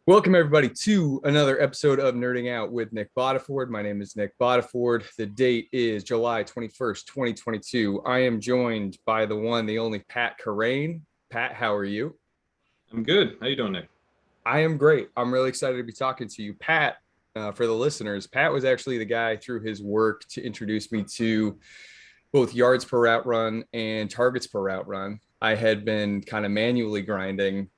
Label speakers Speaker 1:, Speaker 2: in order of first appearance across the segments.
Speaker 1: Welcome, everybody, to another episode of Nerding Out with Nic Bodiford. My name is Nic Bodiford. The date is July 21st, 2022. I am joined by the one, the only Pat Kerrane. Pat, how are you?
Speaker 2: I'm good. How you doing, Nic?
Speaker 1: I am great. I'm really excited to be talking to you. Pat, for the listeners, Pat was actually the guy through his work to introduce me to both yards per route run and targets per route run. I had been kind of manually grinding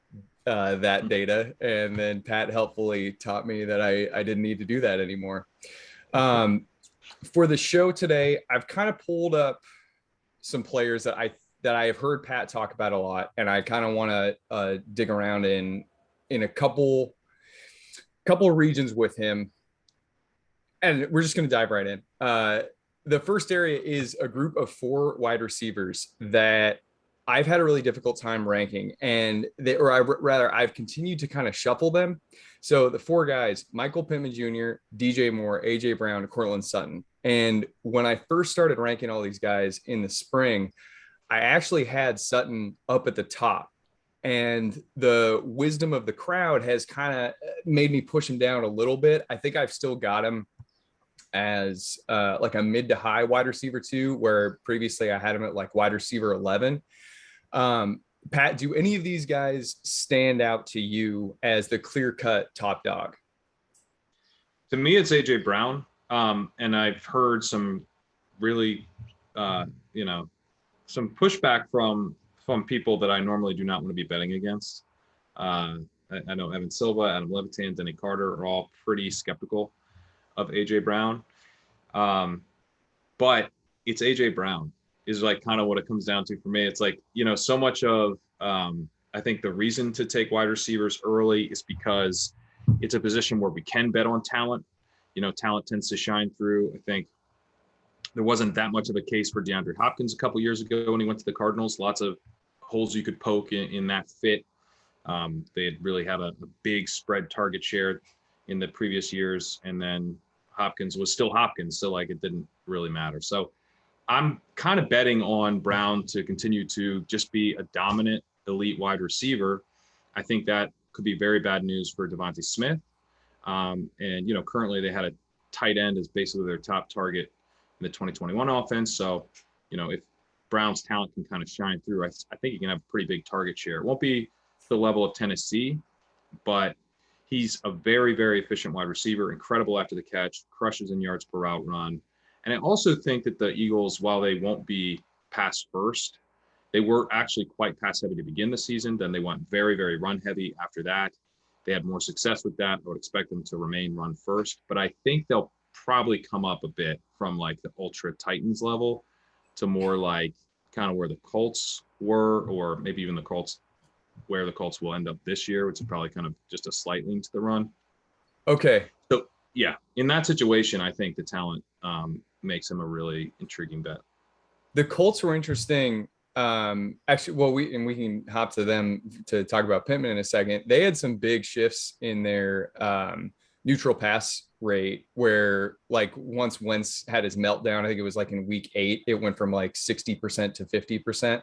Speaker 1: that data. And then Pat helpfully taught me that I didn't need to do that anymore. Um, for the show today, I've kind of pulled up some players that I have heard Pat talk about a lot, and I kind of want to dig around in a couple of regions with him, and we're just going to dive right in. The first area is a group of 4 wide receivers that I've had a really difficult time ranking, and I've continued to kind of shuffle them. So the 4 guys: Michael Pittman Jr., DJ Moore, AJ Brown, Courtland Sutton. And when I first started ranking all these guys in the spring, I actually had Sutton up at the top. And the wisdom of the crowd has kind of made me push him down a little bit. I think I've still got him as like a mid to high wide receiver 2, where previously I had him at like wide receiver 11. Pat, do any of these guys stand out to you as the clear-cut top dog?
Speaker 2: To me, it's AJ Brown, and I've heard some really, some pushback from people that I normally do not want to be betting against. I know Evan Silva, Adam Levitan, Denny Carter are all pretty skeptical of AJ Brown, but it's AJ Brown is like kind of what it comes down to for me. It's like, so much of, I think the reason to take wide receivers early is because it's a position where we can bet on talent. Talent tends to shine through. I think there wasn't that much of a case for DeAndre Hopkins a couple years ago when he went to the Cardinals. Lots of holes you could poke in that fit. They had really had a big spread target share in the previous years. And then Hopkins was still Hopkins. So like, it didn't really matter. So I'm kind of betting on Brown to continue to just be a dominant elite wide receiver. I think that could be very bad news for Devontae Smith. And, currently they had a tight end as basically their top target in the 2021 offense. So, if Brown's talent can kind of shine through, I think he can have a pretty big target share. It won't be the level of Tennessee, but he's a very, very efficient wide receiver, incredible after the catch, crushes in yards per route run. And I also think that the Eagles, while they won't be pass first, they were actually quite pass heavy to begin the season. Then they went very, very run heavy after that. They had more success with that. I would expect them to remain run first, but I think they'll probably come up a bit from like the Ultra Titans level to more like kind of where the Colts were, or maybe even the Colts, where the Colts will end up this year, which is probably kind of just a slight lean to the run.
Speaker 1: Okay.
Speaker 2: So yeah, in that situation, I think the talent makes him a really intriguing bet.
Speaker 1: The Colts were interesting. Actually, well, we can hop to them to talk about Pittman in a second. They had some big shifts in their neutral pass rate, where like once Wentz had his meltdown, I think it was like in week 8, it went from like 60% to 50%.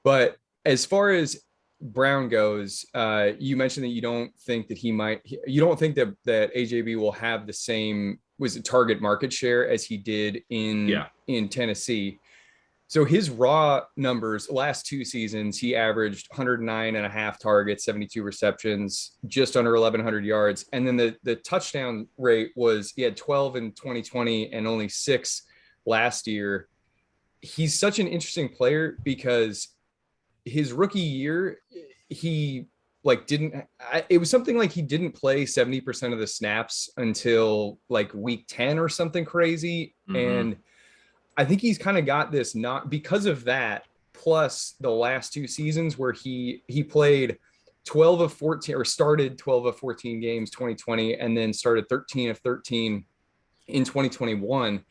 Speaker 1: But as far as Brown goes, you mentioned that you don't think that you don't think that AJB will have the same target market share as he did in Tennessee. So his raw numbers, last 2 seasons, he averaged 109.5 targets, 72 receptions, just under 1,100 yards. And then the touchdown rate was, he had 12 in 2020 and only 6 last year. He's such an interesting player because his rookie year, he it was something like he didn't play 70% of the snaps until like week 10 or something crazy. Mm-hmm. And I think he's kind of got this, not because of that, plus the last 2 seasons where he played 12 of 14 or started 12 of 14 games, 2020, and then started 13 of 13 in 2021.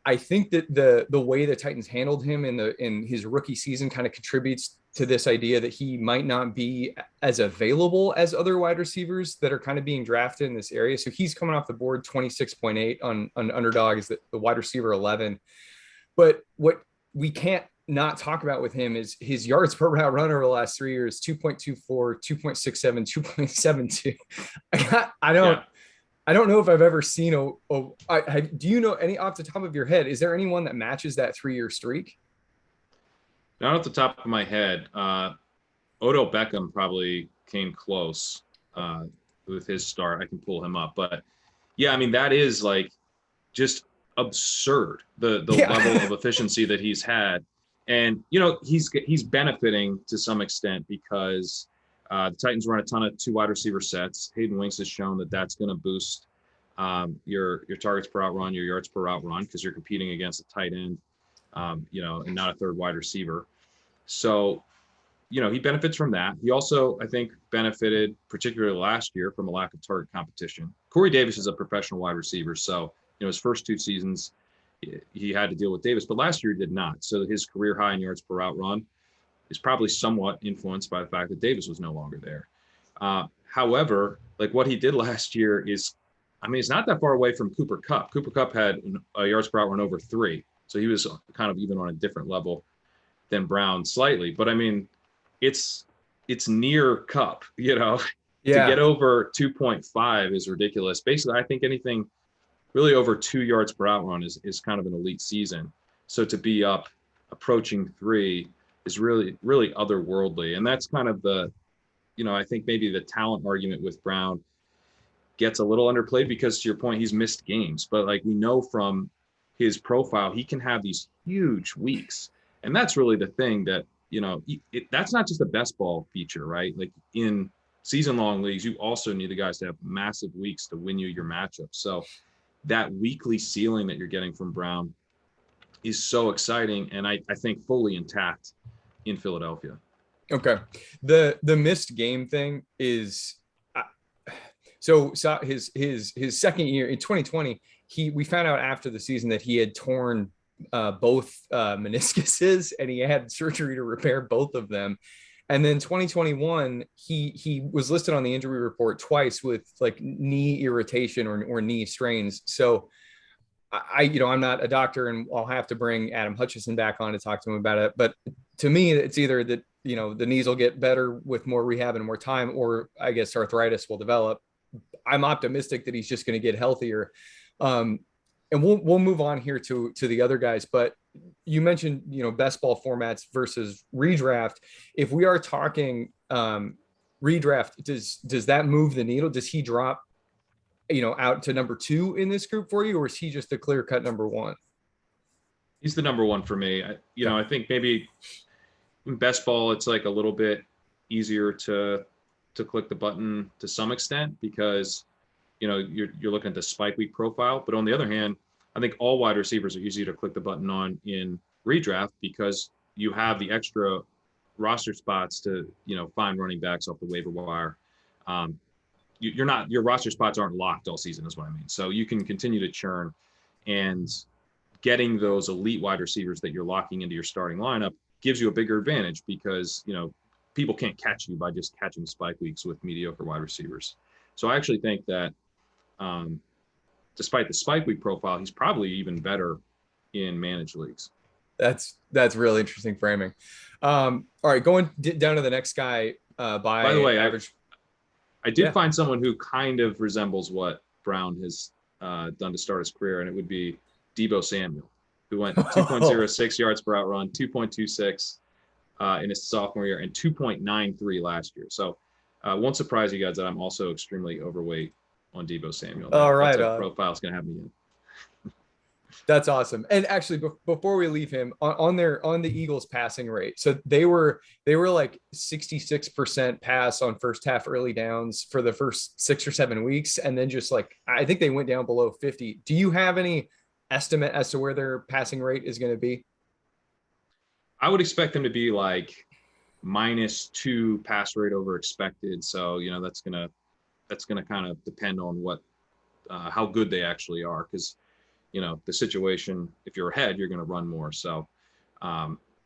Speaker 1: I think that the way the Titans handled him in his rookie season kind of contributes to this idea that he might not be as available as other wide receivers that are kind of being drafted in this area. So he's coming off the board 26.8 on Underdog, is the wide receiver 11. But what we can't not talk about with him is his yards per route run over the last 3 years: 2.24, 2.67, 2.72. I don't.
Speaker 2: Yeah.
Speaker 1: I don't know if I've ever seen do you know any off the top of your head? Is there anyone that matches that 3-year streak?
Speaker 2: Not off the top of my head. Odell Beckham probably came close with his start. I can pull him up, but yeah, I mean that is like just absurd the level of efficiency that he's had, and he's benefiting to some extent because the Titans run a ton of 2 wide receiver sets. Hayden Winks has shown that that's going to boost your targets per out run, your yards per out run, because you're competing against a tight end, and not a third wide receiver. So, he benefits from that. He also, I think, benefited particularly last year from a lack of target competition. Corey Davis is a professional wide receiver, so his first 2 seasons he had to deal with Davis, but last year he did not. So his career high in yards per out run is probably somewhat influenced by the fact that Davis was no longer there. However, like what he did last year is, I mean, it's not that far away from Cooper Kupp. Cooper Kupp had a yards per out run over 3, so he was kind of even on a different level than Brown slightly. But I mean, it's near Kupp,
Speaker 1: Yeah.
Speaker 2: To get over 2.5 is ridiculous. Basically, I think anything really over 2 yards per out run is kind of an elite season. So to be up approaching 3 is really, really otherworldly. And that's kind of I think maybe the talent argument with Brown gets a little underplayed because, to your point, he's missed games. But like we know from his profile, he can have these huge weeks. And that's really the thing that, that's not just a best ball feature, right? Like in season-long leagues, you also need the guys to have massive weeks to win you your matchups. So that weekly ceiling that you're getting from Brown is so exciting, and I think fully intact in Philadelphia.
Speaker 1: Okay. The missed game thing is so his second year in 2020, we found out after the season that he had torn both meniscuses, and he had surgery to repair both of them. And then 2021, he was listed on the injury report twice with like knee irritation or knee strains. So I'm not a doctor, and I'll have to bring Adam Hutchison back on to talk to him about it. But to me, it's either that, the knees will get better with more rehab and more time, or I guess arthritis will develop. I'm optimistic that he's just going to get healthier. And we'll move on here to the other guys, but you mentioned, best ball formats versus redraft. If we are talking redraft, does that move the needle? Does he drop, out to number 2 in this group for you, or is he just a clear cut number 1?
Speaker 2: He's the number 1 for me. I think maybe in best ball, it's like a little bit easier to click the button to some extent because, you're looking at the spike week profile. But on the other hand, I think all wide receivers are easy to click the button on in redraft because you have the extra roster spots to, find running backs off the waiver wire. Your roster spots aren't locked all season is what I mean. So you can continue to churn, and getting those elite wide receivers that you're locking into your starting lineup gives you a bigger advantage because, people can't catch you by just catching spike weeks with mediocre wide receivers. So I actually think that despite the spike week profile, he's probably even better in managed leagues.
Speaker 1: That's really interesting framing. All right, going down to the next guy. By
Speaker 2: the way,
Speaker 1: average,
Speaker 2: I did find someone who kind of resembles what Brown has done to start his career, and it would be Deebo Samuel, who went 2.06 yards per out run, 2.26 in his sophomore year, and 2.93 last year. So won't surprise you guys that I'm also extremely overweight on Deebo Samuel.
Speaker 1: All right,
Speaker 2: that profile is going to have me in.
Speaker 1: That's awesome. And actually, before we leave him on the Eagles passing rate, so they were like 66% pass on first half early downs for the first 6 or 7 weeks, and then just like I think they went down below 50. Do you have any estimate as to where their passing rate is going to be?
Speaker 2: I would expect them to be like -2 pass rate over expected. So that's gonna kind of depend on what how good they actually are, because the situation, if you're ahead, you're going to run more. So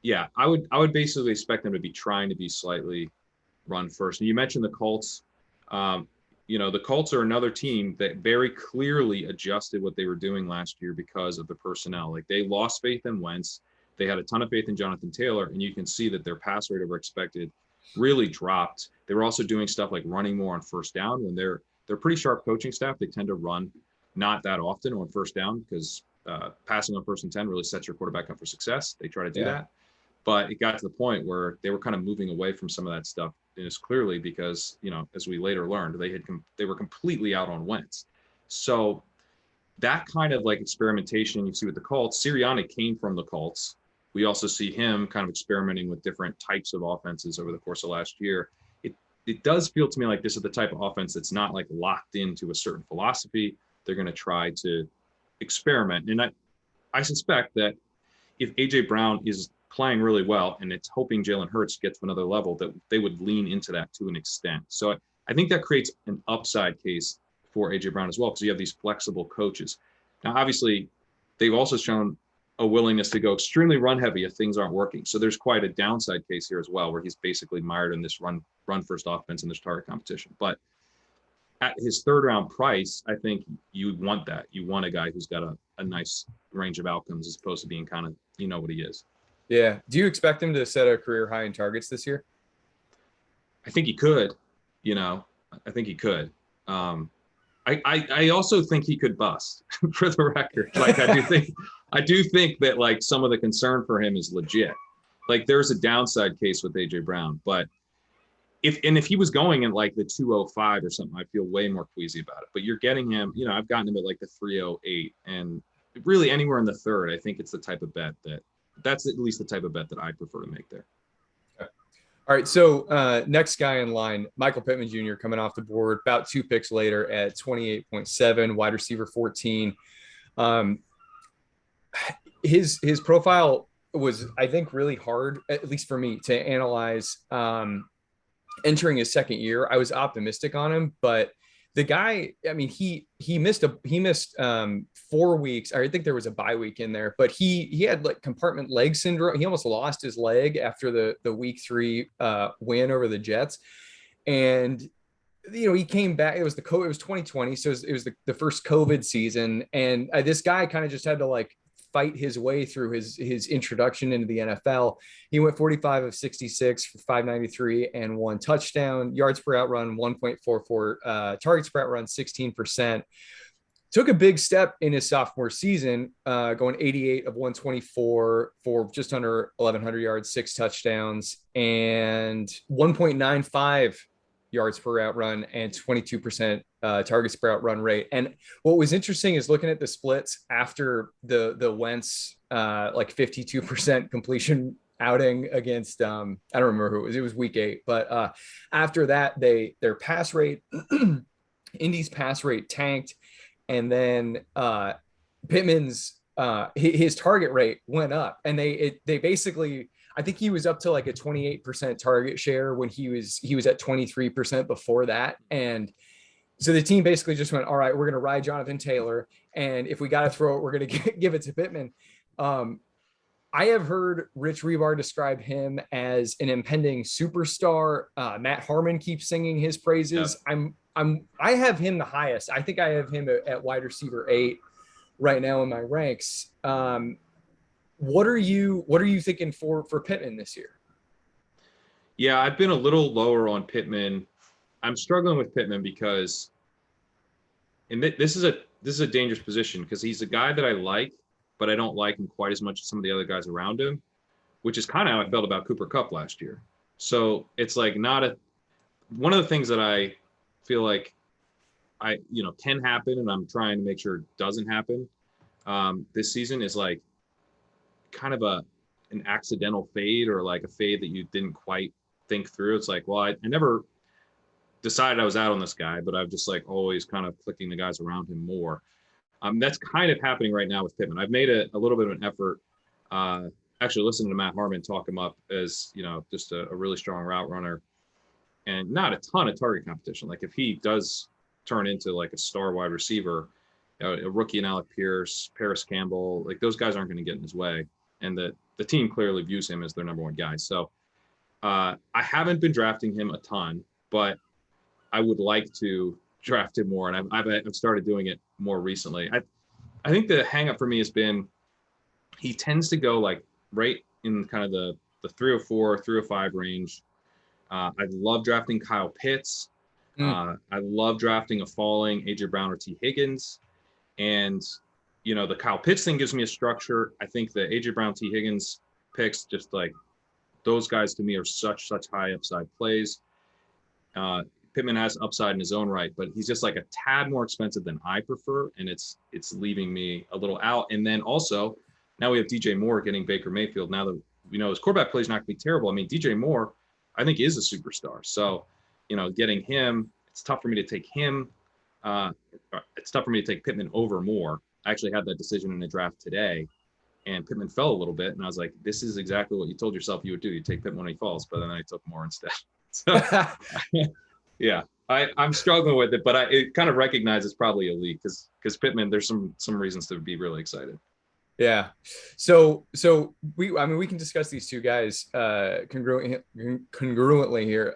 Speaker 2: yeah, I would basically expect them to be trying to be slightly run first. And you mentioned the Colts. The Colts are another team that very clearly adjusted what they were doing last year because of the personnel. Like they lost faith in Wentz. they had a ton of faith in Jonathan Taylor, and you can see that their pass rate over expected really dropped. They were also doing stuff like running more on first down. When they're pretty sharp coaching staff, they tend to run not that often on first down because passing on 1st and 10 really sets your quarterback up for success. They try to do that. But it got to the point where they were kind of moving away from some of that stuff. And it's clearly because, as we later learned, they were completely out on Wentz. So that kind of like experimentation you see with the Colts, Sirianni came from the Colts. We also see him kind of experimenting with different types of offenses over the course of last year. It does feel to me like this is the type of offense that's not like locked into a certain philosophy. They're going to try to experiment. And I suspect that if AJ Brown is playing really well and it's hoping Jalen Hurts gets to another level, that they would lean into that to an extent. So I think that creates an upside case for AJ Brown as well, because you have these flexible coaches. Now, obviously, they've also shown a willingness to go extremely run heavy if things aren't working. So there's quite a downside case here as well, where he's basically mired in this run first offense and this target competition. But at his 3rd round price, I think you want that. You want a guy who's got a nice range of outcomes as opposed to being kind of, what he is.
Speaker 1: Yeah. Do you expect him to set a career high in targets this year?
Speaker 2: I think he could, I think he could. I also think he could bust for the record. Like I do think that like some of the concern for him is legit. Like there's a downside case with AJ Brown, but if he was going in like the 205 or something, I feel way more queasy about it. But you're getting him, I've gotten him at like the 308, and really anywhere in the 3rd, I think it's the type of bet that's at least the type of bet that I prefer to make there.
Speaker 1: All right, so next guy in line, Michael Pittman Jr. coming off the board about 2 picks later at 28.7, wide receiver 14. His profile was, I think, really hard, at least for me, to analyze. Entering his 2nd year, I was optimistic on him, but the guy, I mean, he missed 4 weeks. I think there was a bye week in there, but he had like compartment leg syndrome. He almost lost his leg after the week 3 win over the Jets. And, he came back. It was 2020. So it was the first COVID season. And this guy kind of just had to like fight his way through his introduction into the NFL. He went 45 of 66 for 593 and 1 touchdown, yards per out run 1.44, targets per out run 16%. Took a big step in his sophomore season, going 88 of 124 for just under 1,100 yards, 6 touchdowns, and 1.95 yards per route run and 22% targets per route run rate. And what was interesting is looking at the splits after the Wentz like 52% completion outing against I don't remember who it was week 8, but after that their pass rate, Indy's pass rate tanked, and then Pittman's his target rate went up, and they basically, I think he was up to like a 28% target share when he was at 23% before that. And so the team basically just went, all right, we're going to ride Jonathan Taylor, and if we got to throw it, we're going to give it to Pittman. I have heard Rich Rebar describe him as an impending superstar. Matt Harmon keeps singing his praises. Yeah. I have him the highest. I think I have him at wide receiver 8 right now in my ranks. What are you thinking for Pittman this year?
Speaker 2: Yeah, I've been a little lower on Pittman. I'm struggling with Pittman because, and this is a dangerous position because he's a guy that I like, but I don't like him quite as much as some of the other guys around him, which is kind of how I felt about Cooper Kupp last year. So it's like one of the things that I feel like can happen, and I'm trying to make sure it doesn't happen this season, is like kind of an accidental fade, or like a fade that you didn't quite think through. It's like, well, I never decided I was out on this guy, but I've just like always kind of clicking the guys around him more. That's kind of happening right now with Pittman. I've made a little bit of an effort, actually listening to Matt Harmon talk him up as, just a really strong route runner and not a ton of target competition. Like if he does turn into like a star wide receiver, a rookie in Alec Pierce, Paris Campbell, like those guys aren't going to get in his way. And the team clearly views him as their number 1 guy. So I haven't been drafting him a ton, but I would like to draft him more. And I've started doing it more recently. I think the hang up for me has been, he tends to go like right in kind of the 304, 305 range. I love drafting Kyle Pitts. I love drafting a falling AJ Brown or T Higgins. And, the Kyle Pitts thing gives me a structure. I think the AJ Brown, T Higgins picks, just like those guys to me are such high upside plays. Pittman has upside in his own right, but he's just like a tad more expensive than I prefer. And it's leaving me a little out. And then also now we have DJ Moore getting Baker Mayfield. Now that we know his quarterback play is not going to be terrible. I mean, DJ Moore, I think, is a superstar. So, getting him, it's tough for me to take him. It's tough for me to take Pittman over Moore. I actually had that decision in the draft today, and Pittman fell a little bit. And I was like, this is exactly what you told yourself you would do. You take Pittman when he falls, but then I took Moore instead. So, yeah, I'm struggling with it, but it kind of recognizes probably a leak because Pittman, there's some reasons to be really excited.
Speaker 1: Yeah. So we can discuss these two guys congruently here.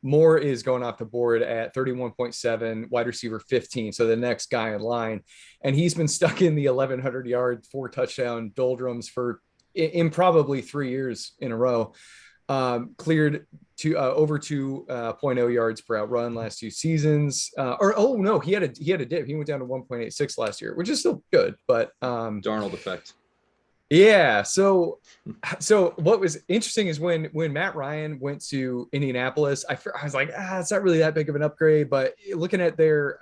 Speaker 1: Moore is going off the board at 31.7, wide receiver 15. So the next guy in line, and he's been stuck in the 1,100 yard, 4 touchdown doldrums in probably 3 years in a row. Cleared to over 2.0 yards per out run last 2 seasons. He had a dip. He went down to 1.86 last year, which is still good, but
Speaker 2: Darnold effect.
Speaker 1: Yeah. So what was interesting is when Matt Ryan went to Indianapolis, I was like, it's not really that big of an upgrade, but looking at their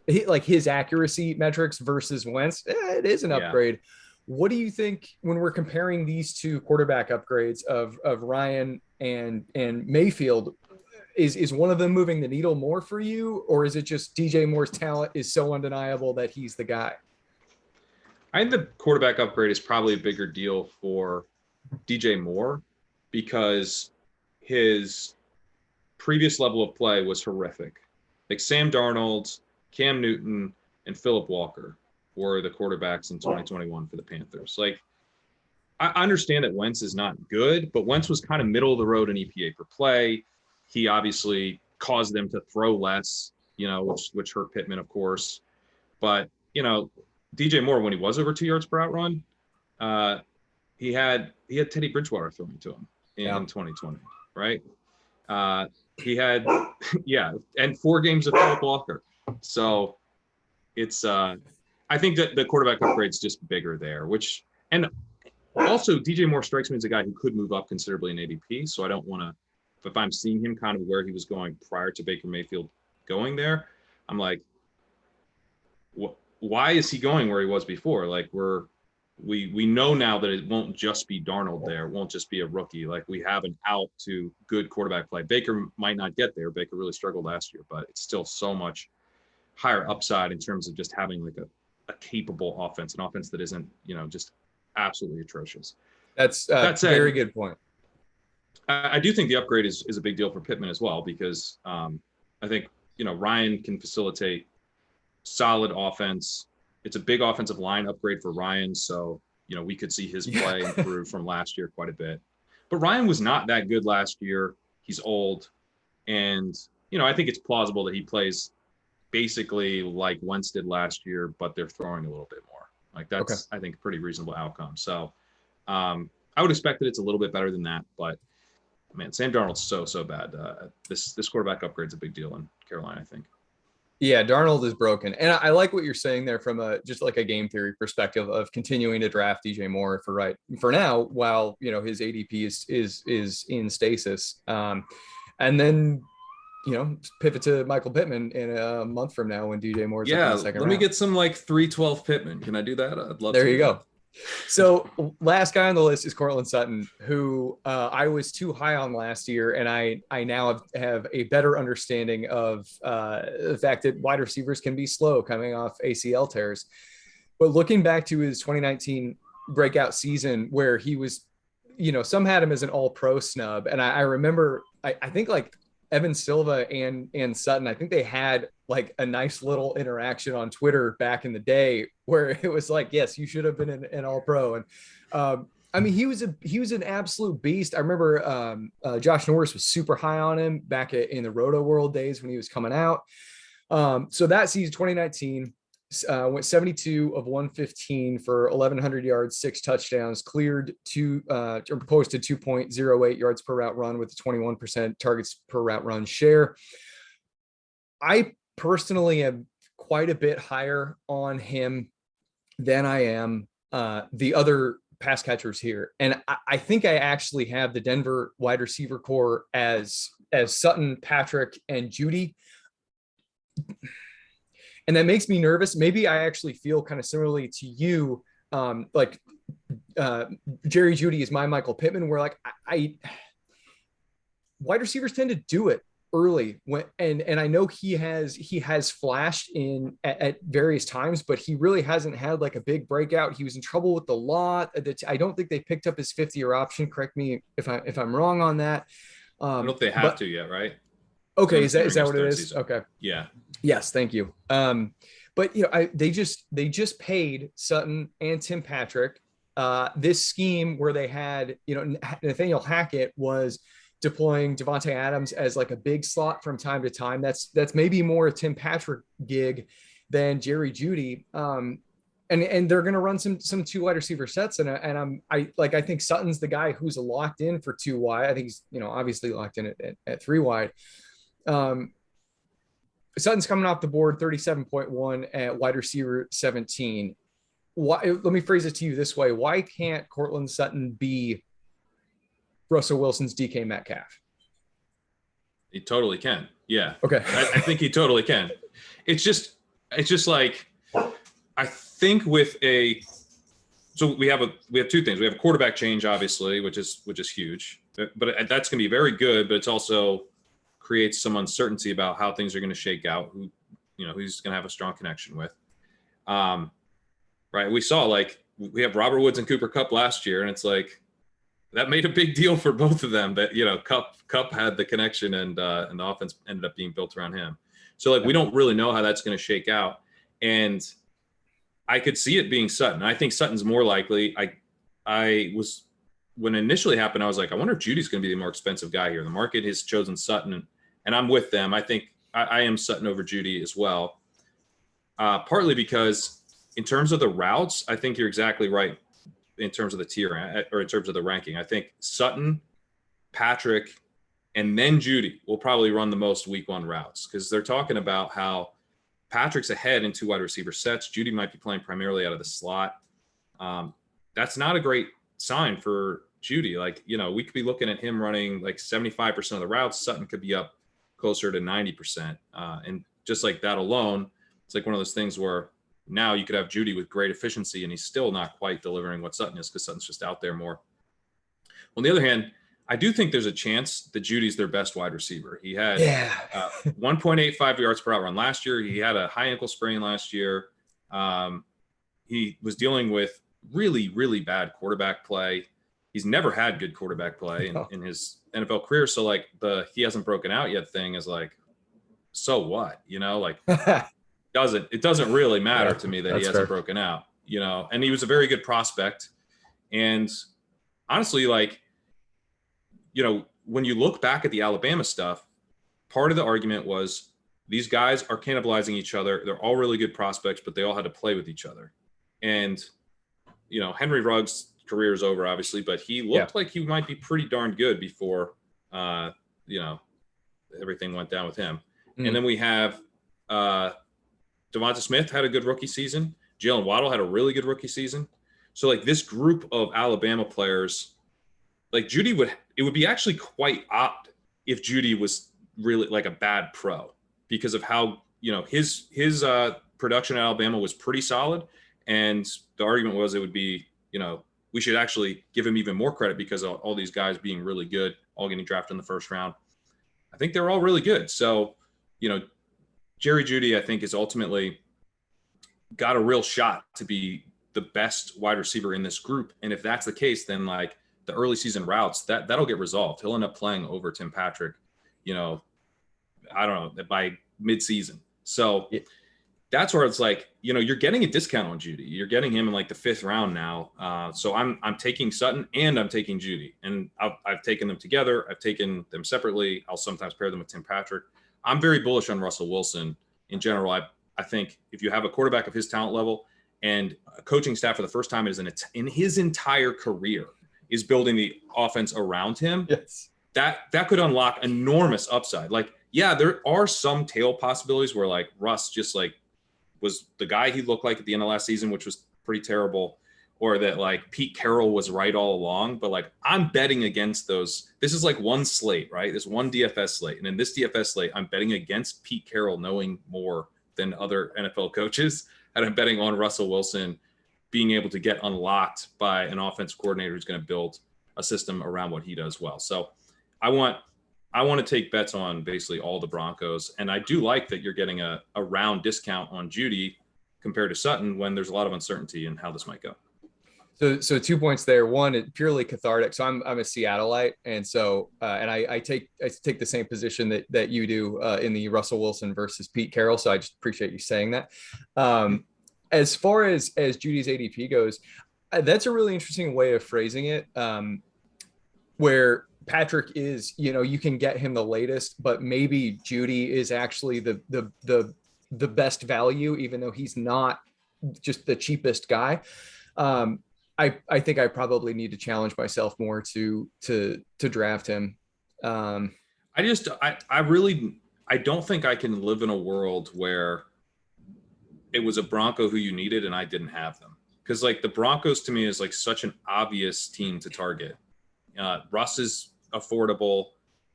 Speaker 1: his accuracy metrics versus Wentz, it is an upgrade. What do you think when we're comparing these two quarterback upgrades of Ryan and Mayfield? Is one of them moving the needle more for you, or is it just DJ Moore's talent is so undeniable that he's the guy?
Speaker 2: I think the quarterback upgrade is probably a bigger deal for DJ Moore because his previous level of play was horrific. Like Sam Darnold, Cam Newton, and Phillip Walker were the quarterbacks in 2021 for the Panthers. Like, I understand that Wentz is not good, but Wentz was kind of middle of the road in EPA per play. He obviously caused them to throw less, which hurt Pittman, of course. But, DJ Moore, when he was over 2 yards per out run, he had Teddy Bridgewater throwing to him in 2020, right? He had, and 4 games of Phillip Walker. So it's, I think that the quarterback upgrade is just bigger there, and also DJ Moore strikes me as a guy who could move up considerably in ADP. So I don't want to, if I'm seeing him kind of where he was going prior to Baker Mayfield going there, I'm like, why is he going where he was before? Like we know now that it won't just be Darnold there. It won't just be a rookie. Like we have an out to good quarterback play. Baker might not get there. Baker really struggled last year, but it's still so much higher upside in terms of just having like a capable offense, an offense that isn't, just absolutely atrocious.
Speaker 1: That's a very good point.
Speaker 2: I do think the upgrade is a big deal for Pittman as well, because I think, Ryan can facilitate solid offense. It's a big offensive line upgrade for Ryan. So, we could see his play improve from last year quite a bit. But Ryan was not that good last year. He's old. And, I think it's plausible that he plays basically like Wentz did last year, but they're throwing a little bit more. Like that's, I think, a pretty reasonable outcome. So I would expect that it's a little bit better than that, but man, Sam Darnold's so bad. This quarterback upgrade is a big deal in Carolina, I think.
Speaker 1: Yeah, Darnold is broken. And I like what you're saying there from just like a game theory perspective of continuing to draft DJ Moore for now, while, his ADP is in stasis. And then, pivot to Michael Pittman in a month from now when DJ Moore's up in the second round.
Speaker 3: Let me get some like 312 Pittman. Can I do that? I'd love
Speaker 1: there to. There you go. So last guy on the list is Courtland Sutton, who I was too high on last year. And I now have a better understanding of the fact that wide receivers can be slow coming off ACL tears. But looking back to his 2019 breakout season where he was, some had him as an all-pro snub. And I remember, I think like Evan Silva and Sutton, I think they had like a nice little interaction on Twitter back in the day where it was like, yes, you should have been an all pro. And he was an absolute beast. I remember Josh Norris was super high on him back in the Roto World days when he was coming out. So that season, 2019, went 72 of 115 for 1,100 yards, 6 touchdowns, cleared or posted 2.08 yards per route run with a 21% targets per route run share. I personally am quite a bit higher on him than I am the other pass catchers here. And I think I actually have the Denver wide receiver core as Sutton, Patrick, and Jeudy. And that makes me nervous. Maybe I actually feel kind of similarly to you. Jerry Jeudy is my Michael Pittman, where like I wide receivers tend to do it early and I know he has flashed at various times, but he really hasn't had like a big breakout. He was in trouble with the law. I don't think they picked up his 5th-year option. Correct me if I'm wrong on that.
Speaker 2: I don't know if they have to yet, right?
Speaker 1: Okay, is that what it is?
Speaker 2: Season.
Speaker 1: Okay.
Speaker 2: Yeah.
Speaker 1: Yes, thank you. But they just paid Sutton and Tim Patrick. This scheme where they had, Nathaniel Hackett was deploying Devontae Adams as like a big slot from time to time. That's maybe more a Tim Patrick gig than Jerry Jeudy. And they're going to run some 2 wide receiver sets. I think Sutton's the guy who's locked in for 2 wide. I think he's, obviously locked in at 3 wide. Sutton's coming off the board 37.1 at wide receiver 17. Let me phrase it to you this way. Why can't Courtland Sutton be Russell Wilson's DK Metcalf?
Speaker 2: He totally can. Yeah.
Speaker 1: Okay.
Speaker 2: I think he totally can. It's just like, I think so we have 2 things. We have a quarterback change, obviously, which is huge, but that's going to be very good, but it's also creates some uncertainty about how things are going to shake out, who's going to have a strong connection with. Right. We saw we have Robert Woods and Cooper Kupp last year, and it's like, that made a big deal for both of them that, Kupp had the connection and the offense ended up being built around him. So we don't really know how that's going to shake out. And I could see it being Sutton. I think Sutton's more likely. When it initially happened, I was like, I wonder if Judy's going to be the more expensive guy here. The market has chosen Sutton, and I'm with them. I think I am Sutton over Jeudy as well. Partly because in terms of the routes, I think you're exactly right in terms of the tier or in terms of the ranking. I think Sutton, Patrick, and then Jeudy will probably run the most week 1 routes, because they're talking about how Patrick's ahead in 2 wide receiver sets. Jeudy might be playing primarily out of the slot. That's not a great sign for Jeudy. We could be looking at him running 75% of the routes. Sutton could be up closer to 90%. And just like that alone, it's like one of those things where now you could have Jeudy with great efficiency and he's still not quite delivering what Sutton is, because Sutton's just out there more. On the other hand, I do think there's a chance that Judy's their best wide receiver. He had 1.85 yards per route run last year. He had a high ankle sprain last year. He was dealing with really, really bad quarterback play. He's never had good quarterback play in his NFL career. So he hasn't broken out yet thing is so what, it doesn't really matter to me that he hasn't broken out, and he was a very good prospect. And honestly, when you look back at the Alabama stuff, part of the argument was these guys are cannibalizing each other. They're all really good prospects, but they all had to play with each other. And, Henry Ruggs' career is over, obviously, but he looked like he might be pretty darn good before, everything went down with him. And then we have Devonta Smith had a good rookie season. Jalen Waddle had a really good rookie season. So this group of Alabama players, Jeudy it would be actually quite odd if Jeudy was really a bad pro, because of how, his production at Alabama was pretty solid. And the argument was it would be, we should actually give him even more credit because of all these guys being really good, all getting drafted in the first round. I think they're all really good. So, Jerry Jeudy, I think, is ultimately got a real shot to be the best wide receiver in this group. And if that's the case, then the early season routes, that'll get resolved. He'll end up playing over Tim Patrick, I don't know, by mid-season. So that's where it's you're getting a discount on Jeudy. You're getting him in the 5th round now. So I'm taking Sutton and I'm taking Jeudy, and I've taken them together. I've taken them separately. I'll sometimes pair them with Tim Patrick. I'm very bullish on Russell Wilson in general. I think if you have a quarterback of his talent level and a coaching staff for the first time in his entire career is building the offense around him,
Speaker 1: yes,
Speaker 2: that could unlock enormous upside. Like, yeah, there are some tail possibilities where like Russ just like was the guy he looked like at the end of last season, which was pretty terrible, or that like Pete Carroll was right all along. But like, I'm betting against those. This is like one slate, right? This one DFS slate. And in this DFS slate, I'm betting against Pete Carroll knowing more than other NFL coaches. And I'm betting on Russell Wilson being able to get unlocked by an offensive coordinator who's going to build a system around what he does well. So I want to take bets on basically all the Broncos. And I do like that you're getting a round discount on Judy compared to Sutton when there's a lot of uncertainty in how this might go.
Speaker 1: So 2 points there. One, it's purely cathartic. So I'm a Seattleite, and so and I take the same position that you do in the Russell Wilson versus Pete Carroll. So I just appreciate you saying that. As far as Judy's ADP goes, that's a really interesting way of phrasing it. Where Patrick is, you can get him the latest, but maybe Judy is actually the best value, even though he's not just the cheapest guy. I think I probably need to challenge myself more to draft him.
Speaker 2: I don't think I can live in a world where it was a Bronco who you needed and I didn't have them. Because like the Broncos to me is like such an obvious team to target. Russ is affordable.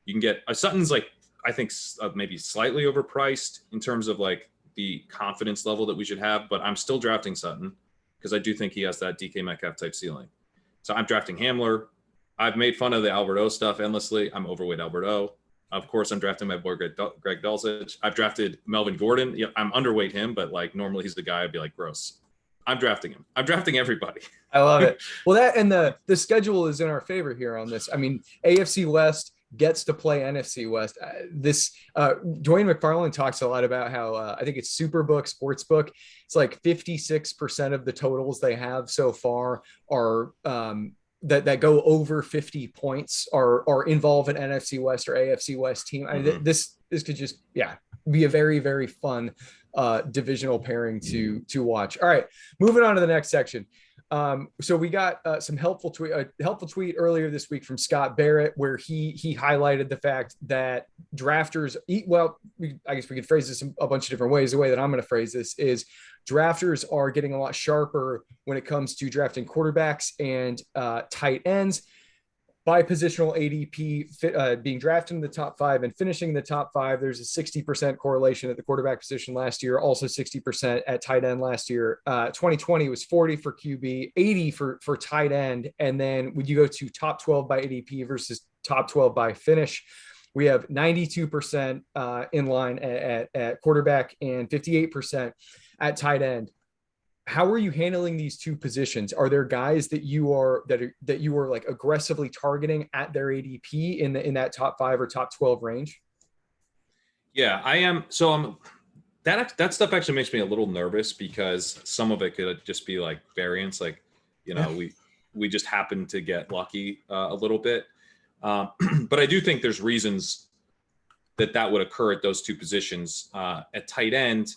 Speaker 2: You can get Sutton's like, I think maybe slightly overpriced in terms of like the confidence level that we should have, but I'm still drafting Sutton because I do think he has that DK Metcalf type ceiling. So I'm drafting Hamler. I've made fun of the Albert O stuff endlessly. I'm overweight Albert O. Of course, I'm drafting my boy Greg Dulcich. I've drafted Melvin Gordon. Yeah, I'm underweight him, but like normally he's the guy I'd be like, gross. I'm drafting him. I'm drafting everybody.
Speaker 1: I love it. Well, that and the schedule is in our favor here on this. I mean, AFC West gets to play NFC West. Dwayne McFarland talks a lot about how I think it's Superbook, Sportsbook. It's like 56% of the totals they have so far are that go over 50 points are involve an NFC West or AFC West team. I mean, this could just be a very, very fun divisional pairing to watch. All right, moving on to the next section. So we got a helpful tweet earlier this week from Scott Barrett, where he highlighted the fact that drafters I guess we could phrase this a bunch of different ways. The way that I'm going to phrase this is drafters are getting a lot sharper when it comes to drafting quarterbacks and tight ends by positional ADP, being drafted in the top 5 and finishing in the top 5. There's a 60% correlation at the quarterback position last year, also 60% at tight end last year. 2020 was 40 for QB, 80 for tight end. And then when you go to top 12 by ADP versus top 12 by finish, we have 92% in line at quarterback and 58% at tight end. How are you handling these two positions? Are there guys that you are like aggressively targeting at their ADP in that top 5 or top 12 range?
Speaker 2: Yeah, I am. So that stuff actually makes me a little nervous because some of it could just be like variance. Like, we just happen to get lucky a little bit. But I do think there's reasons that would occur at those two positions. At tight end,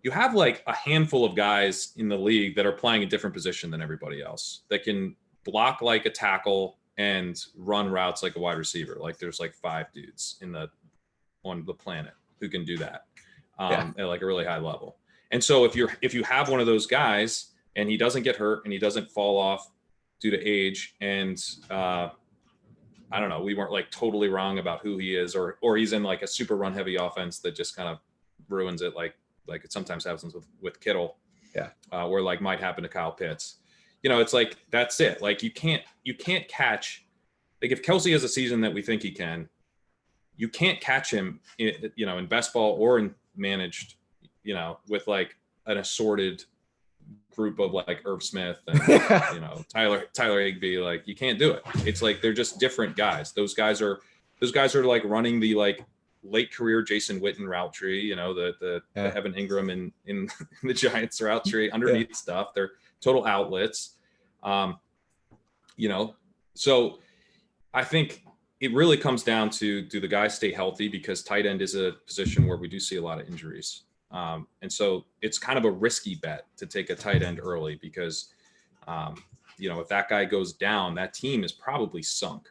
Speaker 2: you have like a handful of guys in the league that are playing a different position than everybody else that can block like a tackle and run routes like a wide receiver. Like there's like 5 dudes on the planet who can do that at like a really high level. And so if you have one of those guys and he doesn't get hurt and he doesn't fall off due to age, and I don't know, we weren't like totally wrong about who he is, or he's in like a super run heavy offense that just kind of ruins it, like it sometimes happens with Kittle, where like might happen to Kyle Pitts. It's like, that's it. Like you can't catch, like if Kelce has a season that we think he can, you can't catch him in best ball or in managed, with like an assorted group of like Irv Smith and Tyler Higbee. Like you can't do it. It's like they're just different guys. Those guys are like running the like late career Jason Witten route tree, the Evan Ingram in the Giants route tree underneath stuff. They're total outlets. So I think it really comes down to, do the guys stay healthy? Because tight end is a position where we do see a lot of injuries. And so it's kind of a risky bet to take a tight end early because, if that guy goes down, that team is probably sunk.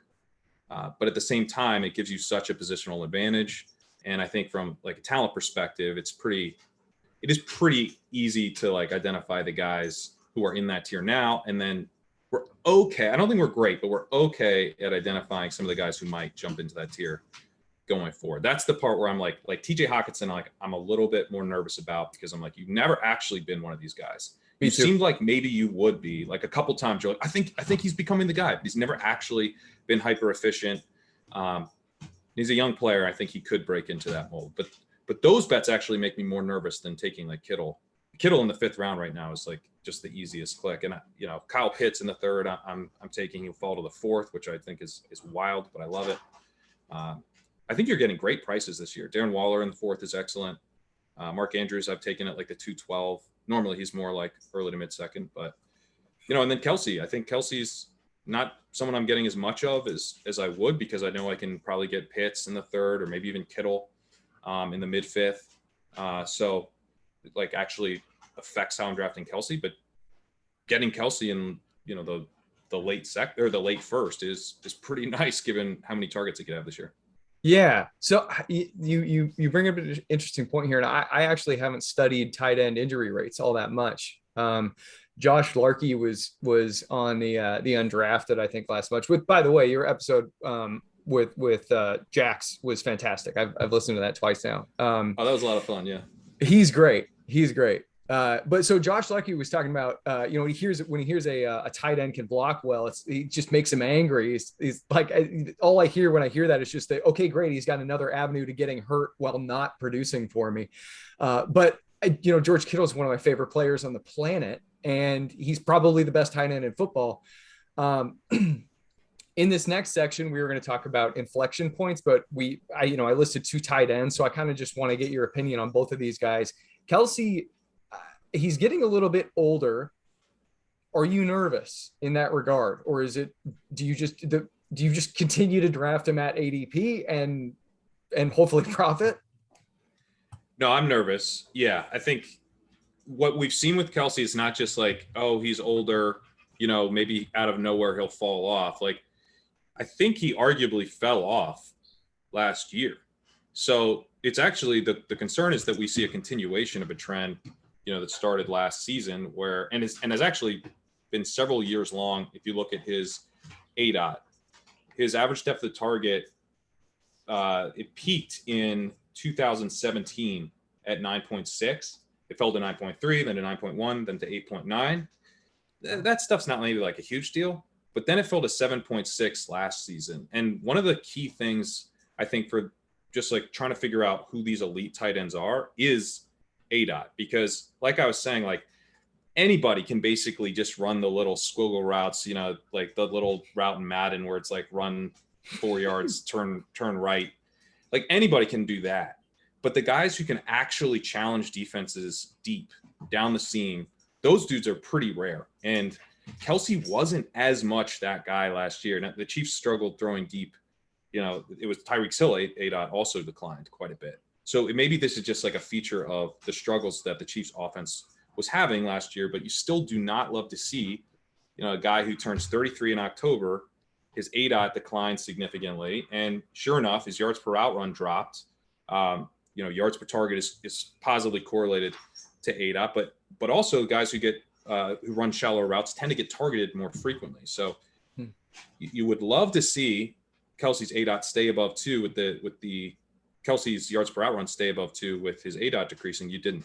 Speaker 2: But at the same time, it gives you such a positional advantage. And I think from like a talent perspective, it is pretty easy to like identify the guys who are in that tier now. And then we're okay. I don't think we're great, but we're okay at identifying some of the guys who might jump into that tier going forward. That's the part where I'm like TJ Hawkinson, I'm a little bit more nervous about because I'm like, you've never actually been one of these guys. You seemed like maybe you would be like a couple times. You're like, I think he's becoming the guy, but he's never actually been hyper efficient. He's a young player. I think he could break into that mold, but those bets actually make me more nervous than taking like Kittle. Kittle in the 5th round right now is like just the easiest click. And Kyle Pitts in the 3rd, I'm taking, he'll fall to the 4th, which I think is wild, but I love it. I think you're getting great prices this year. Darren Waller in the 4th is excellent. Mark Andrews, I've taken at like the 212. Normally he's more like early to mid 2nd, but and then Kelce. I think Kelce's not someone I'm getting as much of as I would because I know I can probably get Pitts in the 3rd or maybe even Kittle in the mid 5th. So it like actually affects how I'm drafting Kelce, but getting Kelce in the late second or the late 1st is pretty nice given how many targets he could have this year.
Speaker 1: Yeah. So you bring up an interesting point here. And I actually haven't studied tight end injury rates all that much. Josh Larkey was on the undrafted, I think last month with, by the way, your episode with Jax was fantastic. I've listened to that twice now.
Speaker 2: That was a lot of fun. Yeah.
Speaker 1: He's great. But so Josh Lucky was talking about, when he hears a tight end can block well, it just makes him angry. He's like, all I hear when I hear that is just that, okay, great. He's got another avenue to getting hurt while not producing for me. But George Kittle is one of my favorite players on the planet, and he's probably the best tight end in football. In this next section, we were going to talk about inflection points, but I listed 2 tight ends. So I kind of just want to get your opinion on both of these guys. Kelce, he's getting a little bit older. Are you nervous in that regard? Or is it, do you just continue to draft him at ADP and hopefully profit?
Speaker 2: No, I'm nervous. Yeah. I think what we've seen with Kelce is not just like, oh, he's older, maybe out of nowhere he'll fall off. Like, I think he arguably fell off last year. So it's actually the concern is that we see a continuation of a trend, that started last season and has actually been several years long. If you look at his ADOT, his average depth of target, it peaked in 2017 at 9.6. It fell to 9.3, then to 9.1, then to 8.9. That stuff's not maybe like a huge deal, but then it fell to 7.6 last season. And one of the key things I think for just like trying to figure out who these elite tight ends are is ADOT, because like I was saying, like anybody can basically just run the little squiggle routes, like the little route in Madden where it's like run 4 yards, turn right. Like anybody can do that. But the guys who can actually challenge defenses deep down the seam, those dudes are pretty rare. And Kelce wasn't as much that guy last year. Now, the Chiefs struggled throwing deep. It was Tyreek Hill, ADOT also declined quite a bit. So maybe this is just like a feature of the struggles that the Chiefs offense was having last year, but you still do not love to see, a guy who turns 33 in October, his ADOT declined significantly. And sure enough, his yards per out run dropped. Yards per target is positively correlated to ADOT, but also guys who get who run shallow routes tend to get targeted more frequently. So you would love to see Kelce's ADOT stay above 2 with the Kelce's yards per out run stay above 2 with his ADOT decreasing. You didn't.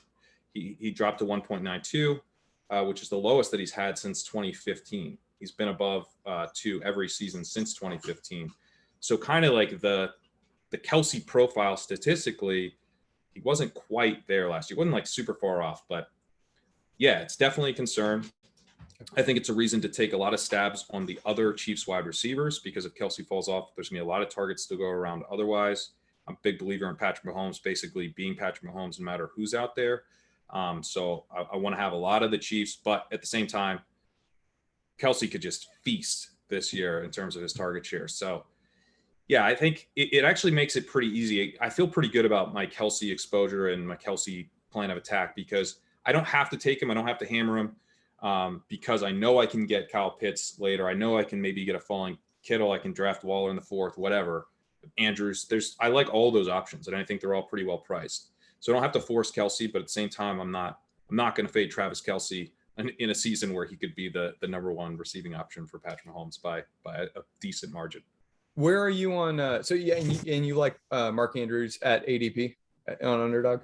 Speaker 2: He dropped to 1.92, which is the lowest that he's had since 2015. He's been above 2 every season since 2015. So kind of like the Kelce profile statistically, he wasn't quite there last year. It wasn't like super far off, but yeah, it's definitely a concern. I think it's a reason to take a lot of stabs on the other Chiefs wide receivers, because if Kelce falls off, there's going to be a lot of targets to go around otherwise. I'm a big believer in Patrick Mahomes, basically being Patrick Mahomes no matter who's out there. So I want to have a lot of the Chiefs, but at the same time, Kelce could just feast this year in terms of his target share. So yeah, I think it actually makes it pretty easy. I feel pretty good about my Kelce exposure and my Kelce plan of attack because I don't have to take him. I don't have to hammer him because I know I can get Kyle Pitts later. I know I can maybe get a falling Kittle. I can draft Waller in the 4th, whatever. Andrews, I like all those options, and I think they're all pretty well priced. So I don't have to force Kelce, but at the same time, I'm not going to fade Travis Kelce in a season where he could be the number 1 receiving option for Patrick Mahomes by a decent margin.
Speaker 1: Where are you on? So yeah, and you like Mark Andrews at ADP on Underdog?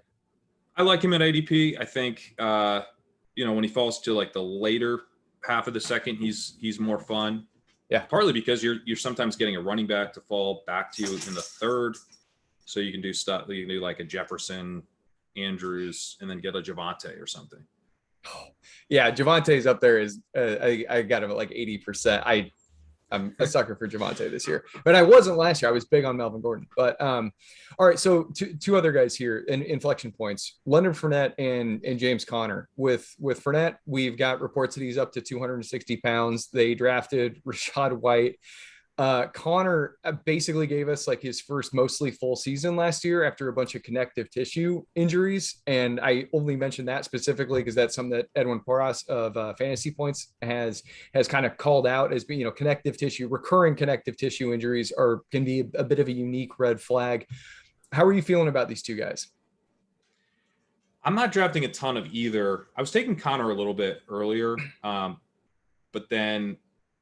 Speaker 2: I like him at ADP. I think when he falls to like the later half of the second, he's more fun.
Speaker 1: Yeah,
Speaker 2: partly because you're sometimes getting a running back to fall back to you in the 3rd, so you can do stuff. You can do like a Jefferson, Andrews, and then get a Javonte or something.
Speaker 1: Oh, yeah, Javante's up there. I got him at like 80%. I'm a sucker for Javonte this year, but I wasn't last year. I was big on Melvin Gordon. But all right, so two other guys here in inflection points: Leonard Fournette and James Conner. With Fournette, we've got reports that he's up to 260 pounds. They drafted Rachaad White. Connor basically gave us like his first mostly full season last year after a bunch of connective tissue injuries. And I only mentioned that specifically because that's something that Edwin Porras of Fantasy Points has kind of called out as being, recurring connective tissue injuries can be a bit of a unique red flag. How are you feeling about these two guys?
Speaker 2: I'm not drafting a ton of either. I was taking Connor a little bit earlier, but then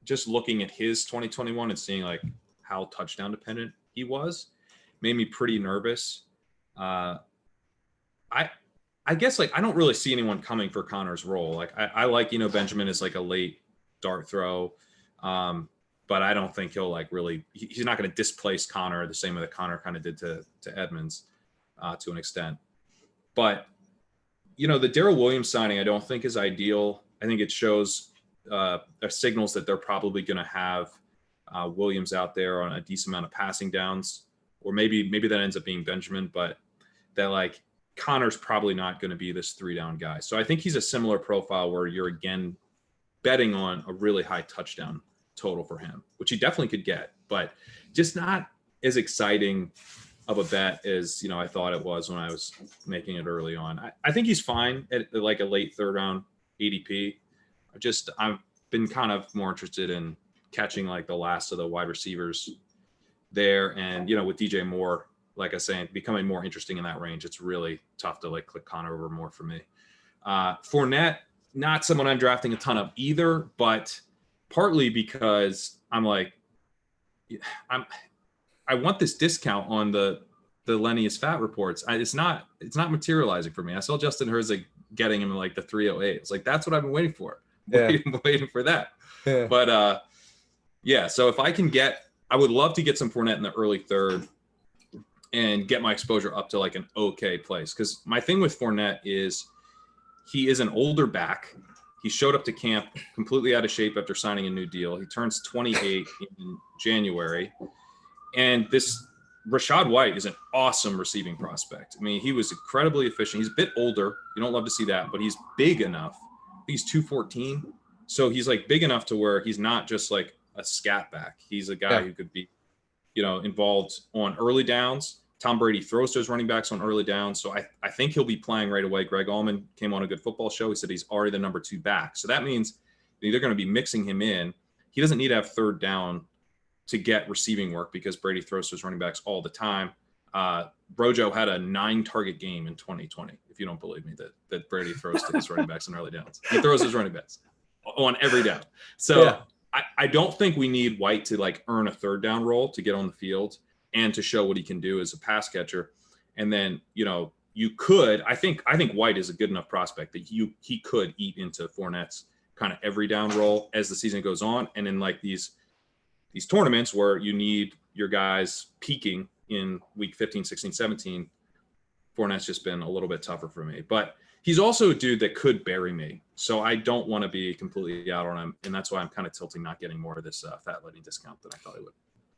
Speaker 2: just looking at his 2021 and seeing like how touchdown dependent he was made me pretty nervous. I guess like I don't really see anyone coming for Connor's role. Like I like, Benjamin is like a late dart throw. But I don't think he'll like really, he's not going to displace Connor the same way that Connor kind of did to Edmonds to an extent. But, the Darrell Williams signing, I don't think is ideal. I think it shows signals that they're probably going to have Williams out there on a decent amount of passing downs, or maybe that ends up being Benjamin, but that like Connor's probably not going to be this 3-down guy. So I think he's a similar profile where you're again betting on a really high touchdown total for him, which he definitely could get, but just not as exciting of a bet as, I thought it was when I was making it early on. I think he's fine at like a late 3rd round ADP. I've been kind of more interested in catching like the last of the wide receivers there. And, with DJ Moore, like I say, becoming more interesting in that range, it's really tough to like click Connor over more for me. Fournette, not someone I'm drafting a ton of either, but partly because I'm like, I want this discount on the Lenny is fat reports. It's not materializing for me. I saw Justin Herzig getting him in like the 308. It's like, that's what I've been waiting for.
Speaker 1: Yeah.
Speaker 2: Waiting for that.
Speaker 1: Yeah.
Speaker 2: But so if I can I would love to get some Fournette in the early 3rd and get my exposure up to like an okay place. Because my thing with Fournette is he is an older back. He showed up to camp completely out of shape after signing a new deal. He turns 28 in January. And this Rachaad White is an awesome receiving prospect. I mean, he was incredibly efficient. He's a bit older. You don't love to see that, but he's big enough. He's 214. So he's like big enough to where he's not just like a scat back. He's a guy who could be, involved on early downs. Tom Brady throws to his running backs on early downs. So I think he'll be playing right away. Greg Allman came on a Good Football Show. He said he's already the number 2 back. So that means they're going to be mixing him in. He doesn't need to have 3rd down to get receiving work because Brady throws to his running backs all the time. Brojo had a 9-target game in 2020. If you don't believe me that Brady throws to his running backs in early downs, he throws his running backs on every down. So I don't think we need White to like earn a 3rd down role to get on the field and to show what he can do as a pass catcher. And then, you could, I think White is a good enough prospect that he could eat into Fournette's kind of every down role as the season goes on. And in like these tournaments where you need your guys peaking in week 15, 16, 17, Fournette's just been a little bit tougher for me. But he's also a dude that could bury me. So I don't want to be completely out on him. And that's why I'm kind of tilting not getting more of this fat letting discount than I thought I would.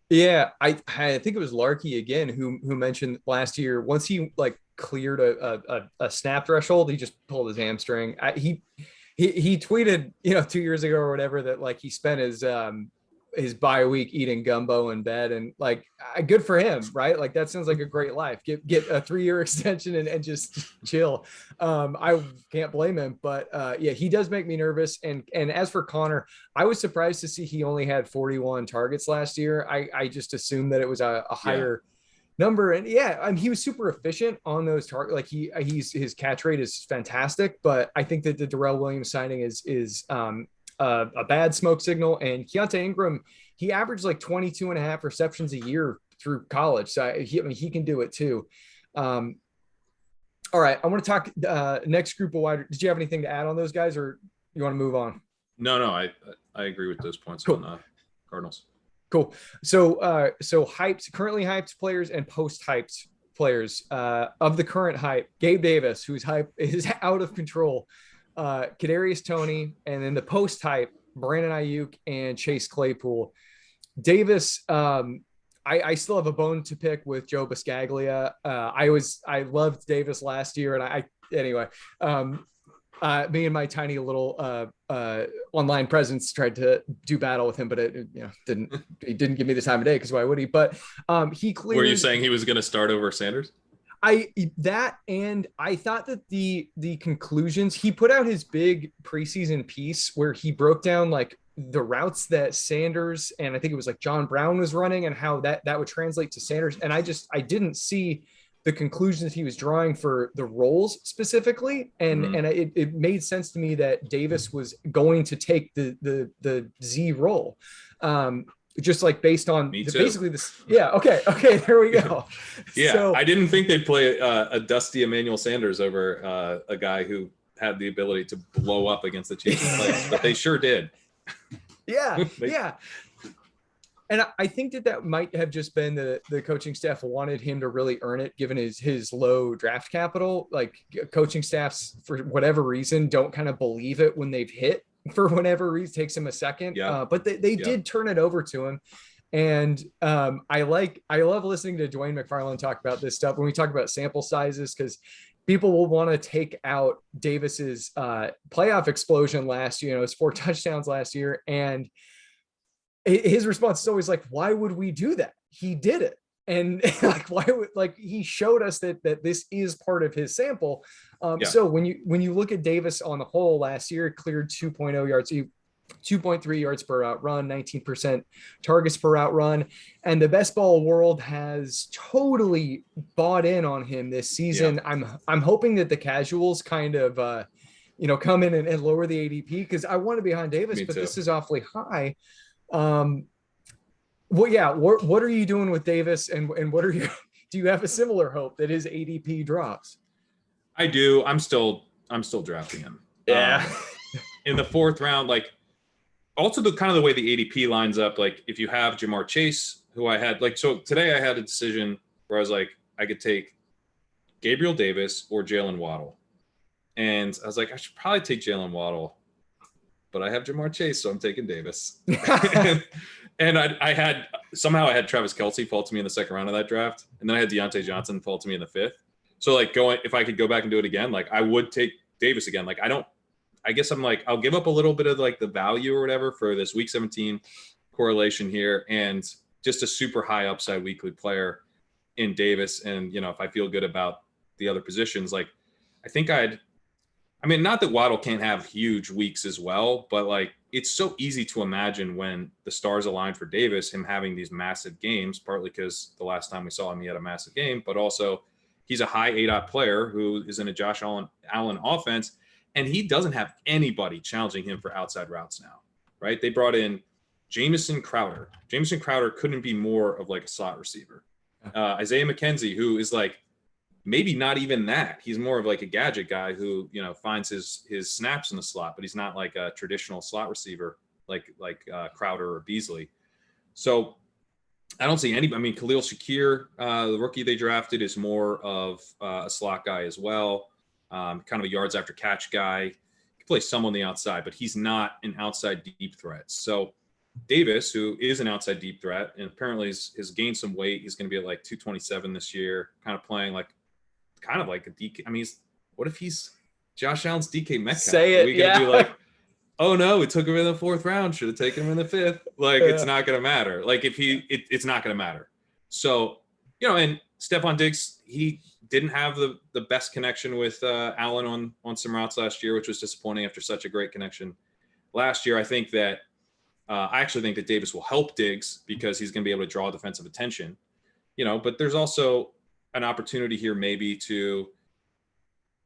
Speaker 2: Yeah,
Speaker 1: I think it was Larky again who mentioned last year, once he like cleared a snap threshold, he just pulled his hamstring. He tweeted, 2 years ago or whatever, that like he spent his his bye week eating gumbo in bed, and like good for him, right? Like that sounds like a great life. Get a 3-year extension and just chill. I can't blame him, but yeah, he does make me nervous. And as for Connor, I was surprised to see he only had 41 targets last year. I just assumed that it was a higher number. And yeah, I mean, he was super efficient on those targets. Like his catch rate is fantastic, but I think that the Darrell Williams signing is a bad smoke signal. And Keontae Ingram, he averaged like 22.5 receptions a year through college. So he can do it too. All right. I want to talk next group of wide. Did you have anything to add on those guys, or you want to move on?
Speaker 2: No, I agree with those points
Speaker 1: cool.
Speaker 2: on Cardinals.
Speaker 1: Cool. So currently hyped players and post-hyped players. Of the current hype, Gabe Davis, whose hype is out of control, Kadarius Toney, and then the post-hype, Brandon Aiyuk and Chase Claypool. Davis, I still have a bone to pick with Joe Biscaglia. I loved Davis last year, and anyway. Me and my tiny little online presence tried to do battle with him, but it he didn't give me the time of day, because why would he? But he cleared.
Speaker 2: Were you saying he was going to start over Sanders?
Speaker 1: I thought that the conclusions, he put out his big preseason piece where he broke down like the routes that Sanders and I think it was like John Brown was running and how that would translate to Sanders. And I didn't see the conclusions he was drawing for the roles specifically. And it made sense to me that Davis was going to take the Z role. Just like based on basically this. Yeah. Okay. There we go.
Speaker 2: Yeah. So, I didn't think they'd play a dusty Emmanuel Sanders over a guy who had the ability to blow up against the Chiefs, but they sure did.
Speaker 1: Yeah. Yeah. And I think that might have just been the coaching staff wanted him to really earn it, given his low draft capital. Like coaching staffs, for whatever reason, don't kind of believe it when they've hit. For whatever reason, takes him a second. But they did turn it over to him. And I love listening to Dwayne McFarland talk about this stuff when we talk about sample sizes, because people will want to take out Davis's playoff explosion last year, his 4 touchdowns last year. And his response is always like, why would we do that? He did it. And he showed us that this is part of his sample. So when you look at Davis on the whole last year, cleared 2.0 yards, 2.3 yards per route run, 19% targets per route run. And the best ball world has totally bought in on him this season. Yeah. I'm hoping that the casuals kind of, come in and lower the ADP, because I want to be behind Davis, but this is awfully high. What are you doing with Davis, and what are you? Do you have a similar hope that his ADP drops?
Speaker 2: I do. I'm still drafting him.
Speaker 1: Yeah.
Speaker 2: In the 4th round, like also the way the ADP lines up. Like if you have Jamar Chase, who I had, so today I had a decision where I was like, I could take Gabriel Davis or Jalen Waddle, and I was like, I should probably take Jalen Waddle, but I have Jamar Chase, so I'm taking Davis. And I had Travis Kelce fall to me in the 2nd round of that draft, and then I had Deontay Johnson fall to me in the 5th. So if I could go back and do it again, I would take Davis again. I guess I'm I'll give up a little bit of the value or whatever for this week 17 correlation here, and just a super high upside weekly player in Davis. And if I feel good about the other positions, I think not that Waddle can't have huge weeks as well, but it's so easy to imagine when the stars aligned for Davis, him having these massive games, partly because the last time we saw him, he had a massive game, but also he's a high ADOT player who is in a Josh Allen offense, and he doesn't have anybody challenging him for outside routes now, right? They brought in Jamison Crowder. Jamison Crowder couldn't be more of a slot receiver. Isaiah McKenzie, who is maybe not even that. He's more of a gadget guy who, finds his snaps in the slot, but he's not a traditional slot receiver like Crowder or Beasley. So I don't see any. Khalil Shakir, the rookie they drafted, is more of a slot guy as well, kind of a yards after catch guy. He can play some on the outside, but he's not an outside deep threat. So Davis, who is an outside deep threat, and apparently has gained some weight. He's going to be at 227 this year, kind of playing kind of like a DK. What if he's Josh Allen's DK Metcalf?
Speaker 1: Say it.
Speaker 2: Are we going to be
Speaker 3: oh no, we took him in the 4th round. Should have taken him in the 5th. Like, it's not going to matter. Like, if it's not going to matter. So, and Stephon Diggs, he didn't have the best connection with Allen on some routes last year, which was disappointing after such a great connection last year. I think that I actually think that Davis will help Diggs because he's going to be able to draw defensive attention, but there's also an opportunity here maybe to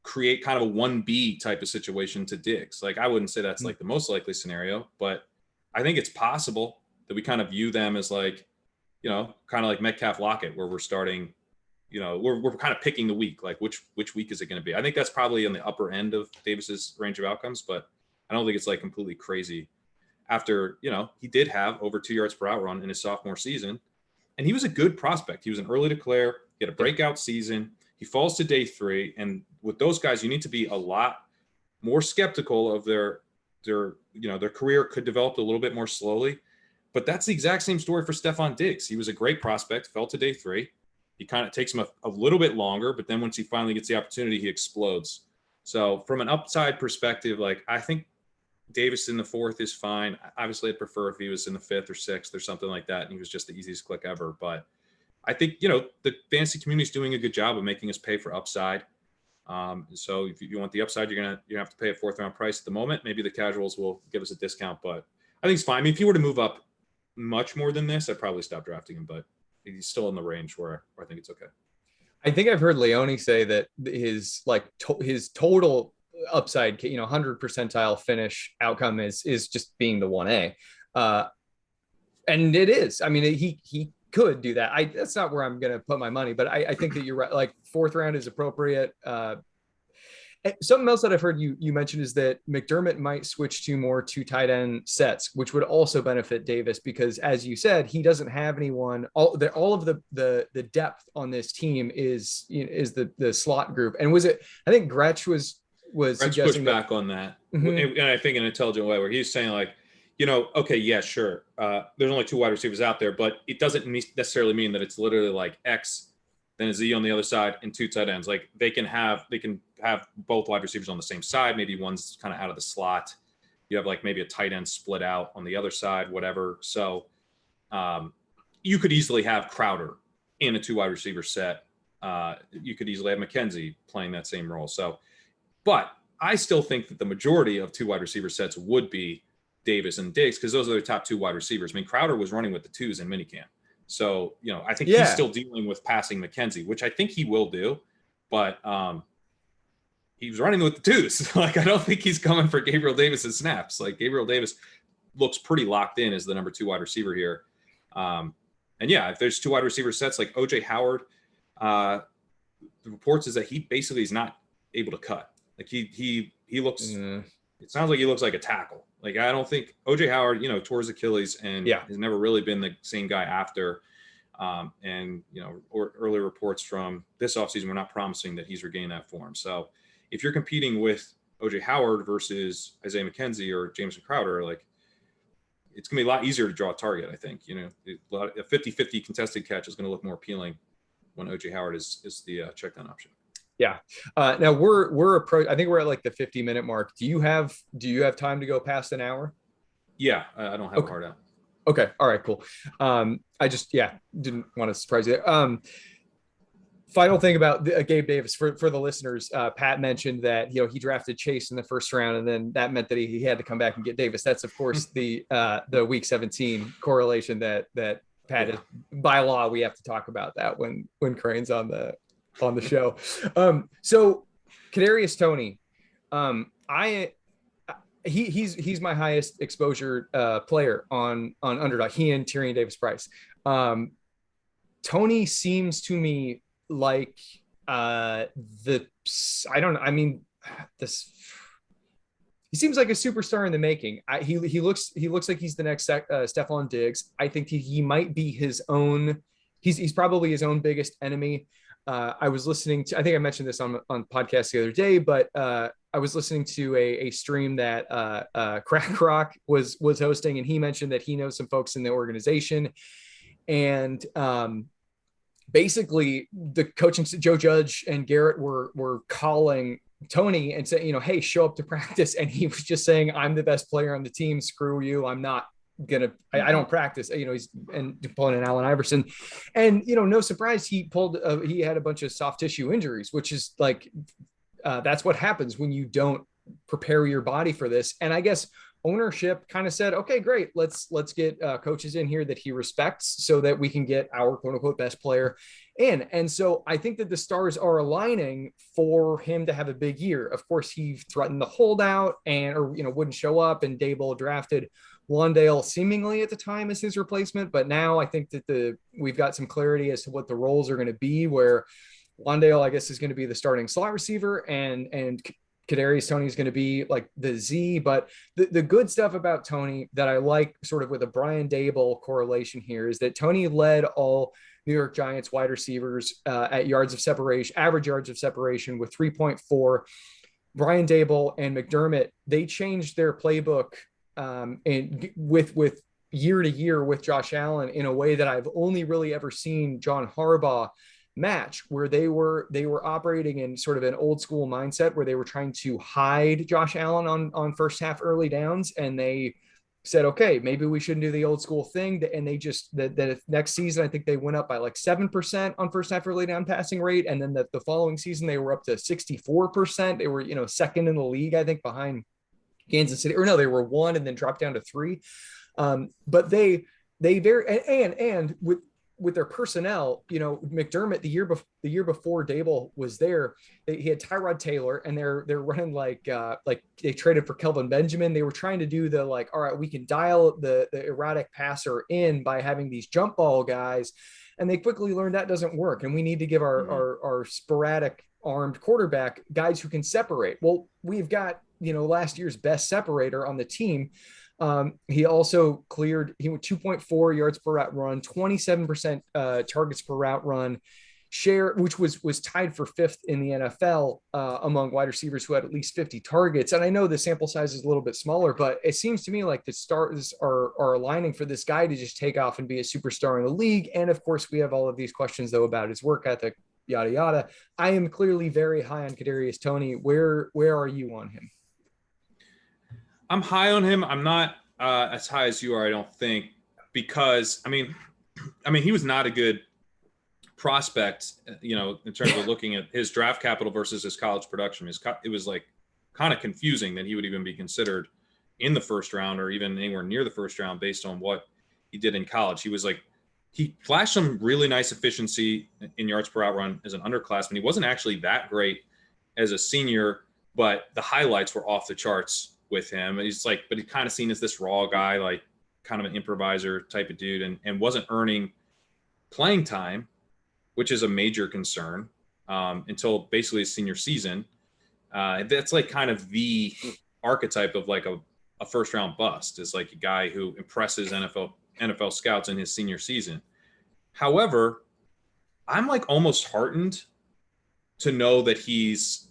Speaker 3: create kind of a 1B type of situation to Diggs. Like, I wouldn't say that's like the most likely scenario, but I think it's possible that we kind of view them as like, kind of like Metcalf Lockett, where we're starting, we're kind of picking the week, like which week is it going to be? I think that's probably in the upper end of Davis's range of outcomes, but I don't think it's like completely crazy after, he did have over 2 yards per out run in his sophomore season. And he was a good prospect. He was an early declare. He had a breakout season. He falls to day 3. And with those guys, you need to be a lot more skeptical of their career could develop a little bit more slowly. But that's the exact same story for Stephon Diggs. He was a great prospect, fell to day 3. He kind of takes him a little bit longer, but then once he finally gets the opportunity, he explodes. So from an upside perspective, like, I think Davis in the 4th is fine. Obviously, I'd prefer if he was in the 5th or 6th or something like that, and he was just the easiest click ever. But I think, the fantasy community is doing a good job of making us pay for upside. So if you want the upside, you're gonna have to pay a 4th round price at the moment. Maybe the casuals will give us a discount, but I think it's fine. I mean, if you were to move up much more than this, I'd probably stop drafting him, but he's still in the range where I think it's okay.
Speaker 1: I think I've heard Leone say that his his total upside, 100 percentile finish outcome is just being the 1A. And it is. I mean, he could do that. That's not where I'm going to put my money, but I think that you're right. Like, 4th round is appropriate. Something else that I've heard you mentioned is that McDermott might switch to more 2 tight end sets, which would also benefit Davis because, as you said, he doesn't have anyone. All of the depth on this team is the slot group. And was it? I think Gretsch was suggesting
Speaker 2: pushed back on that, and I think in an intelligent way, where he's saying like, okay, yeah, sure. There's only 2 wide receivers out there, but it doesn't necessarily mean that it's literally like X, then a Z on the other side, and 2 tight ends. Like, they can have both wide receivers on the same side. Maybe one's kind of out of the slot. You have like maybe a tight end split out on the other side, whatever. So you could easily have Crowder in a 2 wide receiver set. You could easily have McKenzie playing that same role. So, but I still think that the majority of 2 wide receiver sets would be Davis and Diggs, because those are their top 2 wide receivers. I mean, Crowder was running with the 2s in minicamp. So, I think he's still dealing with passing McKenzie, which I think he will do, but he was running with the 2s. Like, I don't think he's coming for Gabriel Davis's snaps. Like, Gabriel Davis looks pretty locked in as the number 2 wide receiver here. And yeah, if there's 2 wide receiver sets like OJ Howard, the reports is that he basically is not able to cut. Like, he looks, it sounds like he looks like a tackle. Like, I don't think OJ Howard, tore his Achilles and has never really been the same guy after. And, early reports from this offseason were not promising that he's regained that form. So if you're competing with OJ Howard versus Isaiah McKenzie or Jameson Crowder, like, it's going to be a lot easier to draw a target, I think. A 50-50 contested catch is going to look more appealing when OJ Howard is the check down option.
Speaker 1: Yeah. Now I think we're at like the 50-minute mark. Do you have time to go past an hour?
Speaker 2: Yeah, I don't have a hard out.
Speaker 1: Okay. All right, cool. I just, didn't want to surprise you. Final thing about Gabe Davis for the listeners. Pat mentioned that, he drafted Chase in the 1st round, and then that meant that he had to come back and get Davis. That's of course the week 17 correlation that Pat is, by law, we have to talk about that when Kerrane's on the show. So Kadarius Toney, he's my highest exposure player on Underdog. He and Tyrion Davis Price. Toney seems to me like he seems like a superstar in the making. He looks like he's the next Stephon Diggs. I think he might be his own. He's probably his own biggest enemy. I was listening to, I think I mentioned this on podcast the other day, but I was listening to a stream that Crack Rock was hosting, and he mentioned that he knows some folks in the organization, and basically the coaching, Joe Judge and Garrett were calling Toney and say, hey, show up to practice. And he was just saying, I'm the best player on the team. Screw you. I'm not I don't practice, he's and pulling an Allen Iverson, and no surprise he had a bunch of soft tissue injuries, which is like that's what happens when you don't prepare your body for this. And I guess ownership kind of said, okay, great, let's get coaches in here that he respects so that we can get our quote unquote best player in. And so I think that the stars are aligning for him to have a big year. Of course, he threatened the holdout or wouldn't show up, and Daigle drafted Wandale seemingly at the time as his replacement. But now I think that we've got some clarity as to what the roles are going to be, where Wandale, I guess, is going to be the starting slot receiver, and Kadarius Toney is going to be like the Z. But the good stuff about Toney that I like, sort of with a Brian Daigle correlation here, is that Toney led all New York Giants wide receivers at yards of separation, average yards of separation, with 3.4. Brian Daigle and McDermott, they changed their playbook and with year to year with Josh Allen in a way that I've only really ever seen John Harbaugh match, where they were operating in sort of an old school mindset where they were trying to hide Josh Allen on first half early downs, and they said, okay, maybe we shouldn't do the old school thing. And they just that next season, I think they went up by like 7% on first half early down passing rate, and then the following season they were up to 64%. They were second in the league, I think, behind Kansas City, or no, they were 1 and then dropped down to 3. But they very and with their personnel, McDermott the year before Daigle was there, he had Tyrod Taylor, and they're running like they traded for Kelvin Benjamin. They were trying to do the all right, we can dial the erratic passer in by having these jump ball guys, and they quickly learned that doesn't work, and we need to give our sporadic armed quarterback guys who can separate. Well, we've got last year's best separator on the team. He also he went 2.4 yards per route run, 27% targets per route run share, which was tied for 5th in the NFL among wide receivers who had at least 50 targets. And I know the sample size is a little bit smaller, but it seems to me like the stars are aligning for this guy to just take off and be a superstar in the league. And of course, we have all of these questions though about his work ethic, yada yada. I am clearly very high on Kadarius Toney. Where are you on him?
Speaker 2: I'm high on him. I'm not as high as you are, I don't think, because I mean, he was not a good prospect, in terms of looking at his draft capital versus his college production. It was like kind of confusing that he would even be considered in the first round or even anywhere near the first round based on what he did in college. He flashed some really nice efficiency in yards per route run as an underclassman. He wasn't actually that great as a senior, but the highlights were off the charts with him. And he's but he's kind of seen as this raw guy, like kind of an improviser type of dude, and wasn't earning playing time, which is a major concern until basically his senior season. That's like kind of the archetype of like a first round bust, is like a guy who impresses NFL scouts in his senior season. However, I'm like almost heartened to know that he's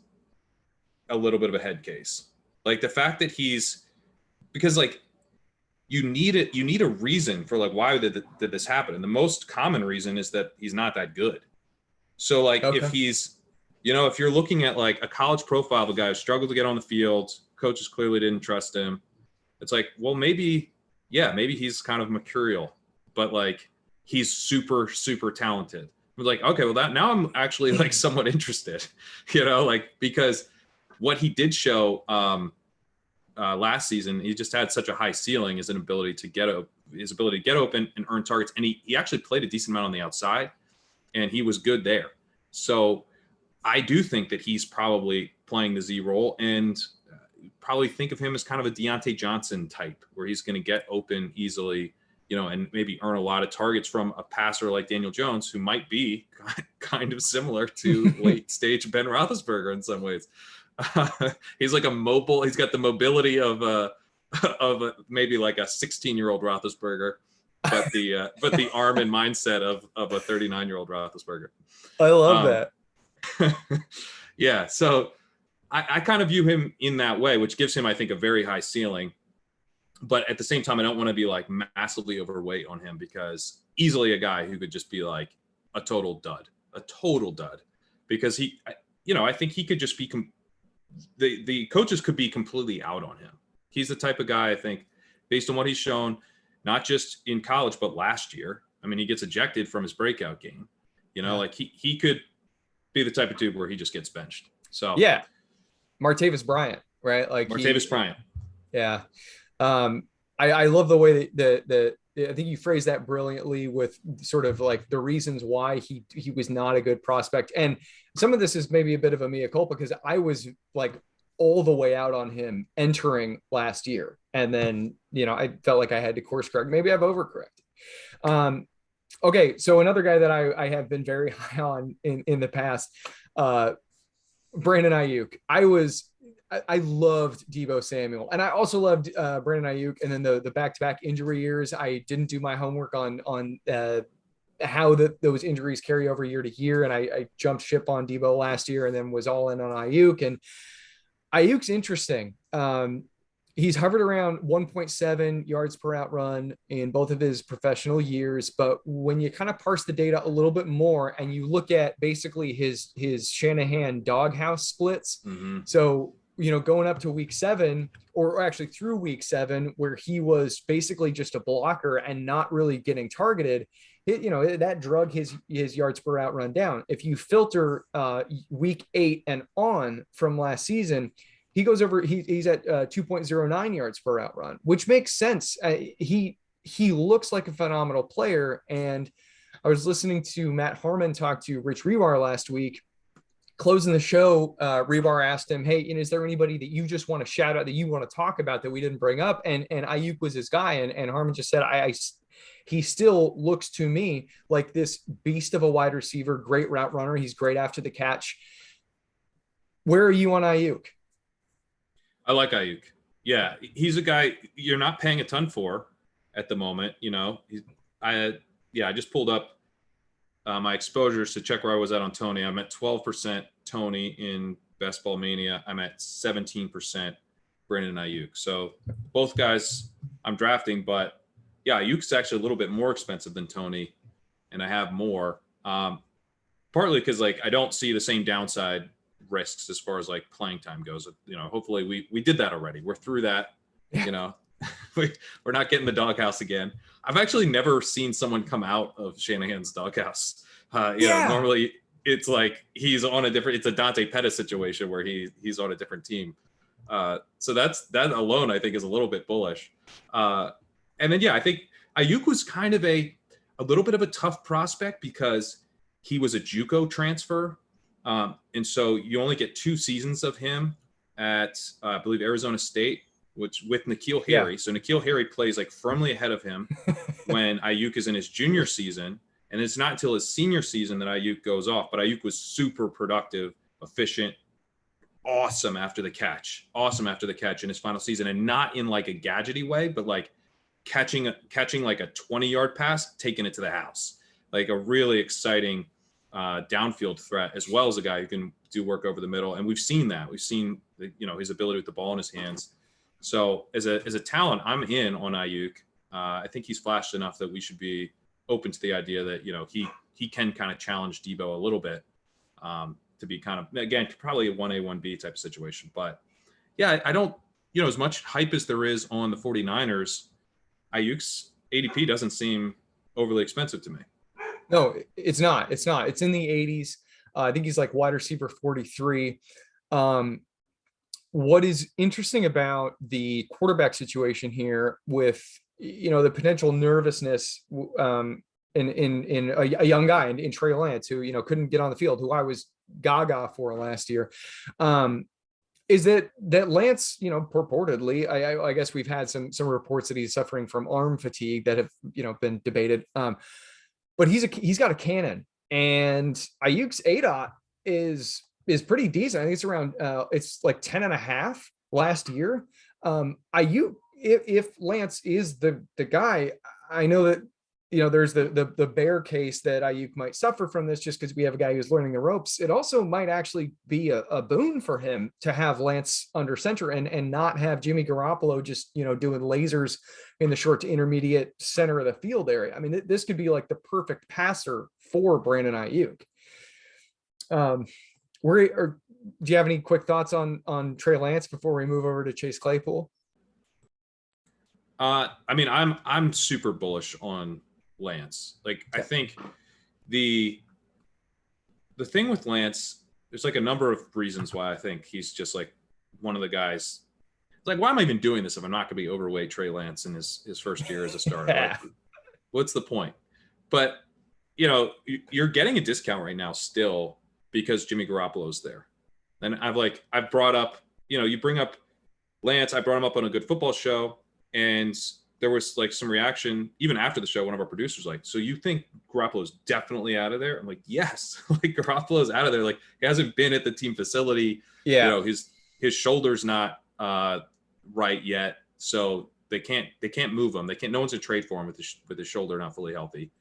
Speaker 2: a little bit of a head case. Like the fact that because like you need a reason for like why did this happen, and the most common reason is that he's not that good. So like if he's if you're looking at like a college profile of a guy who struggled to get on the field, coaches clearly didn't trust him, it's like, well, maybe he's kind of mercurial, but like he's super, super talented. We're like, okay, well now I'm actually like somewhat interested, because what he did show last season, he just had such a high ceiling, his ability to get open and earn targets. And he actually played a decent amount on the outside, and he was good there. So I do think that he's probably playing the Z role, and probably think of him as kind of a Deontay Johnson type, where he's going to get open easily, and maybe earn a lot of targets from a passer like Daniel Jones, who might be kind of similar to late stage Ben Roethlisberger in some ways. He's like he's got the mobility of maybe like a 16-year-old Roethlisberger, but the arm and mindset of a 39-year-old Roethlisberger.
Speaker 1: I love that.
Speaker 2: Yeah. So I kind of view him in that way, which gives him, I think, a very high ceiling. But at the same time, I don't want to be like massively overweight on him, because easily a guy who could just be like a total dud, because I think he could just be the coaches could be completely out on him. He's the type of guy, I think, based on what he's shown, not just in college, but last year. I mean, he gets ejected from his breakout game. Like he could be the type of dude where he just gets benched. So
Speaker 1: yeah, Martavis Bryant, right? Like
Speaker 2: Martavis Bryant.
Speaker 1: Yeah. I love the way that I think you phrased that brilliantly with sort of like the reasons why he was not a good prospect. And some of this is maybe a bit of a mea culpa because I was like all the way out on him entering last year. And then, I felt like I had to course correct. Maybe I've overcorrected. Okay. So another guy that I have been very high on in the past, Brandon Aiyuk. I loved Deebo Samuel, and I also loved Brandon Aiyuk. And then the back-to-back injury years, I didn't do my homework on how those injuries carry over year to year, and I jumped ship on Deebo last year, and then was all in on Aiyuk. And Ayuk's interesting. He's hovered around 1.7 yards per out run in both of his professional years. But when you kind of parse the data a little bit more and you look at basically his Shanahan doghouse splits.
Speaker 2: Mm-hmm.
Speaker 1: So, going up to week 7 or actually through week 7, where he was basically just a blocker and not really getting targeted, that drug his yards per out run down. If you filter week 8 and on from last season, he goes over, he's at 2.09 yards per out run, which makes sense. He looks like a phenomenal player. And I was listening to Matt Harmon talk to Rich Rebar last week. Closing the show, Rebar asked him, hey, is there anybody that you just want to shout out that you want to talk about that we didn't bring up? And Aiyuk was his guy. And Harmon just said, he still looks to me like this beast of a wide receiver, great route runner. He's great after the catch. Where are you on Aiyuk?
Speaker 2: I like Aiyuk. Yeah, he's a guy you're not paying a ton for at the moment. I just pulled up my exposures to check where I was at on Toney. I'm at 12% Toney in Best Ball Mania. I'm at 17% Brandon Aiyuk. So both guys I'm drafting, but yeah, Ayuk's actually a little bit more expensive than Toney, and I have more. Partly because I don't see the same downside risks as far as playing time goes. Hopefully we did that already. We're through that. We're not getting the doghouse again. I've actually never seen someone come out of Shanahan's doghouse. Normally it's he's on it's a Dante Pettis situation where he's on a different team. So that alone I think is a little bit bullish. And then I think Aiyuk was kind of a little bit of a tough prospect because he was a JUCO transfer. And so you only get 2 seasons of him at, I believe, Arizona State, which with N'Keal Harry. Yeah. So N'Keal Harry plays firmly ahead of him when Aiyuk is in his junior season. And it's not until his senior season that Aiyuk goes off. But Aiyuk was super productive, efficient, awesome after the catch in his final season. And not in a gadgety way, but catching a 20-yard pass, taking it to the house. A really exciting downfield threat, as well as a guy who can do work over the middle. And we've seen that. We've seen his ability with the ball in his hands. So as a talent, I'm in on Aiyuk. I think he's flashed enough that we should be open to the idea that he can kind of challenge Deebo a little bit to be kind of, again, probably a 1A 1B type of situation. But yeah, I don't, as much hype as there is on the 49ers, Aiyuk's ADP doesn't seem overly expensive to me.
Speaker 1: No, it's not. It's in the 80s. I think he's wide receiver 43. What is interesting about the quarterback situation here with, the potential nervousness in a young guy in Trey Lance who, couldn't get on the field, who I was gaga for last year, is that Lance, purportedly, I guess we've had some reports that he's suffering from arm fatigue that have, been debated. But he's got a cannon, and Ayuk's ADOT is pretty decent. I think it's around it's 10.5 last year. Aiyuk, if Lance is the guy, I know that there's the bear case that Aiyuk might suffer from this just because we have a guy who's learning the ropes. It also might actually be a boon for him to have Lance under center and not have Jimmy Garoppolo just doing lasers in the short to intermediate center of the field area. I mean, this could be the perfect passer for Brandon Aiyuk. do you have any quick thoughts on Trey Lance before we move over to Chase Claypool?
Speaker 2: I mean, I'm super bullish on Lance. Like, I think the thing with Lance, there's like a number of reasons why I think he's just like one of the guys. It's like, why am I even doing this if I'm not going to be overweight Trey Lance in his first year as a starter? Like, what's the point? But, you know, you're getting a discount right now still because Jimmy Garoppolo's there. And I've brought up, you know, you bring up Lance, I brought him up on a Good Football Show, and there was like some reaction even after the show. One of our producers like, so you think Garoppolo's definitely out of there? I'm like, yes, like Garoppolo's out of there. Like, he hasn't been at the team facility.
Speaker 1: Yeah.
Speaker 2: You know, his shoulder's not right yet. So they can't move him. No one's to trade for him with his shoulder not fully healthy.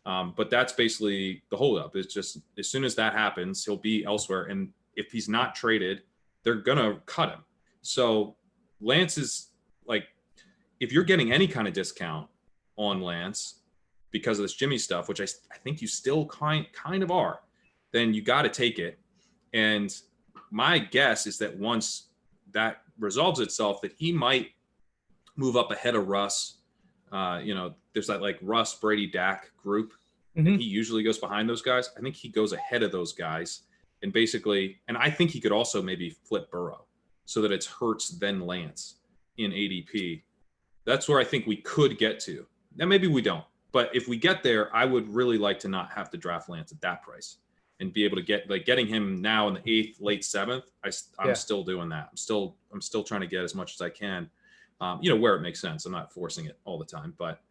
Speaker 2: But that's basically the holdup. It's just, as soon as that happens, he'll be elsewhere. And if he's not traded, they're going to cut him. So Lance is like, if you're getting any kind of discount on Lance because of this Jimmy stuff, which I think you still kind of are, then you got to take it. And my guess is that once that resolves itself, that he might move up ahead of Russ. You know, there's that like Russ, Brady, Dak group. And he usually goes behind those guys. I think he goes ahead of those guys. And basically, and I think he could also maybe flip Burrow so that it's Hurts then Lance in ADP. That's where I think we could get to. Now, maybe we don't. But if we get there, I would really like to not have to draft Lance at that price and be able to getting him now in the 8th, late 7th. I'm still doing that. I'm still trying to get as much as I can, you know, where it makes sense. I'm not forcing it all the time, but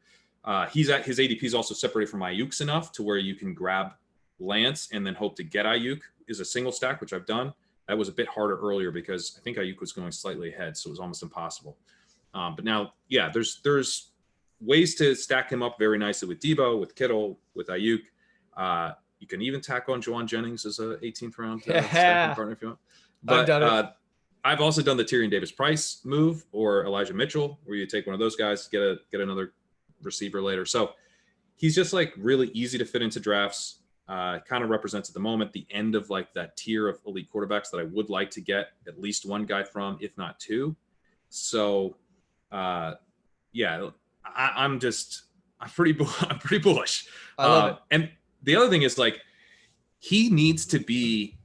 Speaker 2: his ADP is also separated from Aiyuk's enough to where you can grab Lance and then hope to get Aiyuk is a single stack, which I've done. That was a bit harder earlier because I think Aiyuk was going slightly ahead, so it was almost impossible. But now, yeah, there's ways to stack him up very nicely with Debo, with Kittle, with Aiyuk. You can even tack on Juwan Jennings as a 18th round stacking partner if you want. But
Speaker 1: I've done it.
Speaker 2: I've also done the Tyrion Davis-Price move or Elijah Mitchell, where you take one of those guys, get another receiver later. So he's just like really easy to fit into drafts. Kind of represents at the moment the end of like that tier of elite quarterbacks that I would like to get at least one guy from, if not two. So yeah, I'm pretty bullish.
Speaker 1: I love it.
Speaker 2: And the other thing is like, he needs to be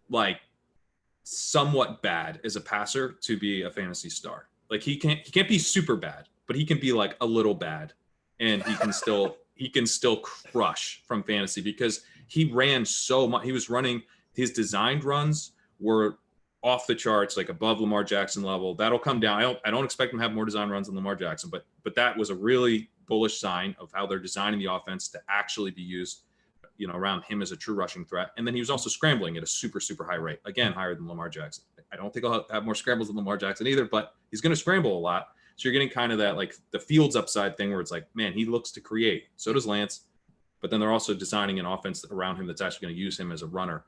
Speaker 2: like somewhat bad as a passer to be a fantasy star. Like he can't be super bad, but he can be like a little bad, and he can still crush from fantasy because he ran so much. He was running, his designed runs were off the charts, like above Lamar Jackson level. That'll come down. I don't expect him to have more design runs than Lamar Jackson, but that was a really bullish sign of how they're designing the offense to actually be used, you know, around him as a true rushing threat. And then he was also scrambling at a super, super high rate. Again, higher than Lamar Jackson. I don't think he'll have more scrambles than Lamar Jackson either, but he's going to scramble a lot. So you're getting kind of that, like the Fields upside thing where it's like, man, he looks to create. So does Lance. But then they're also designing an offense around him that's actually going to use him as a runner.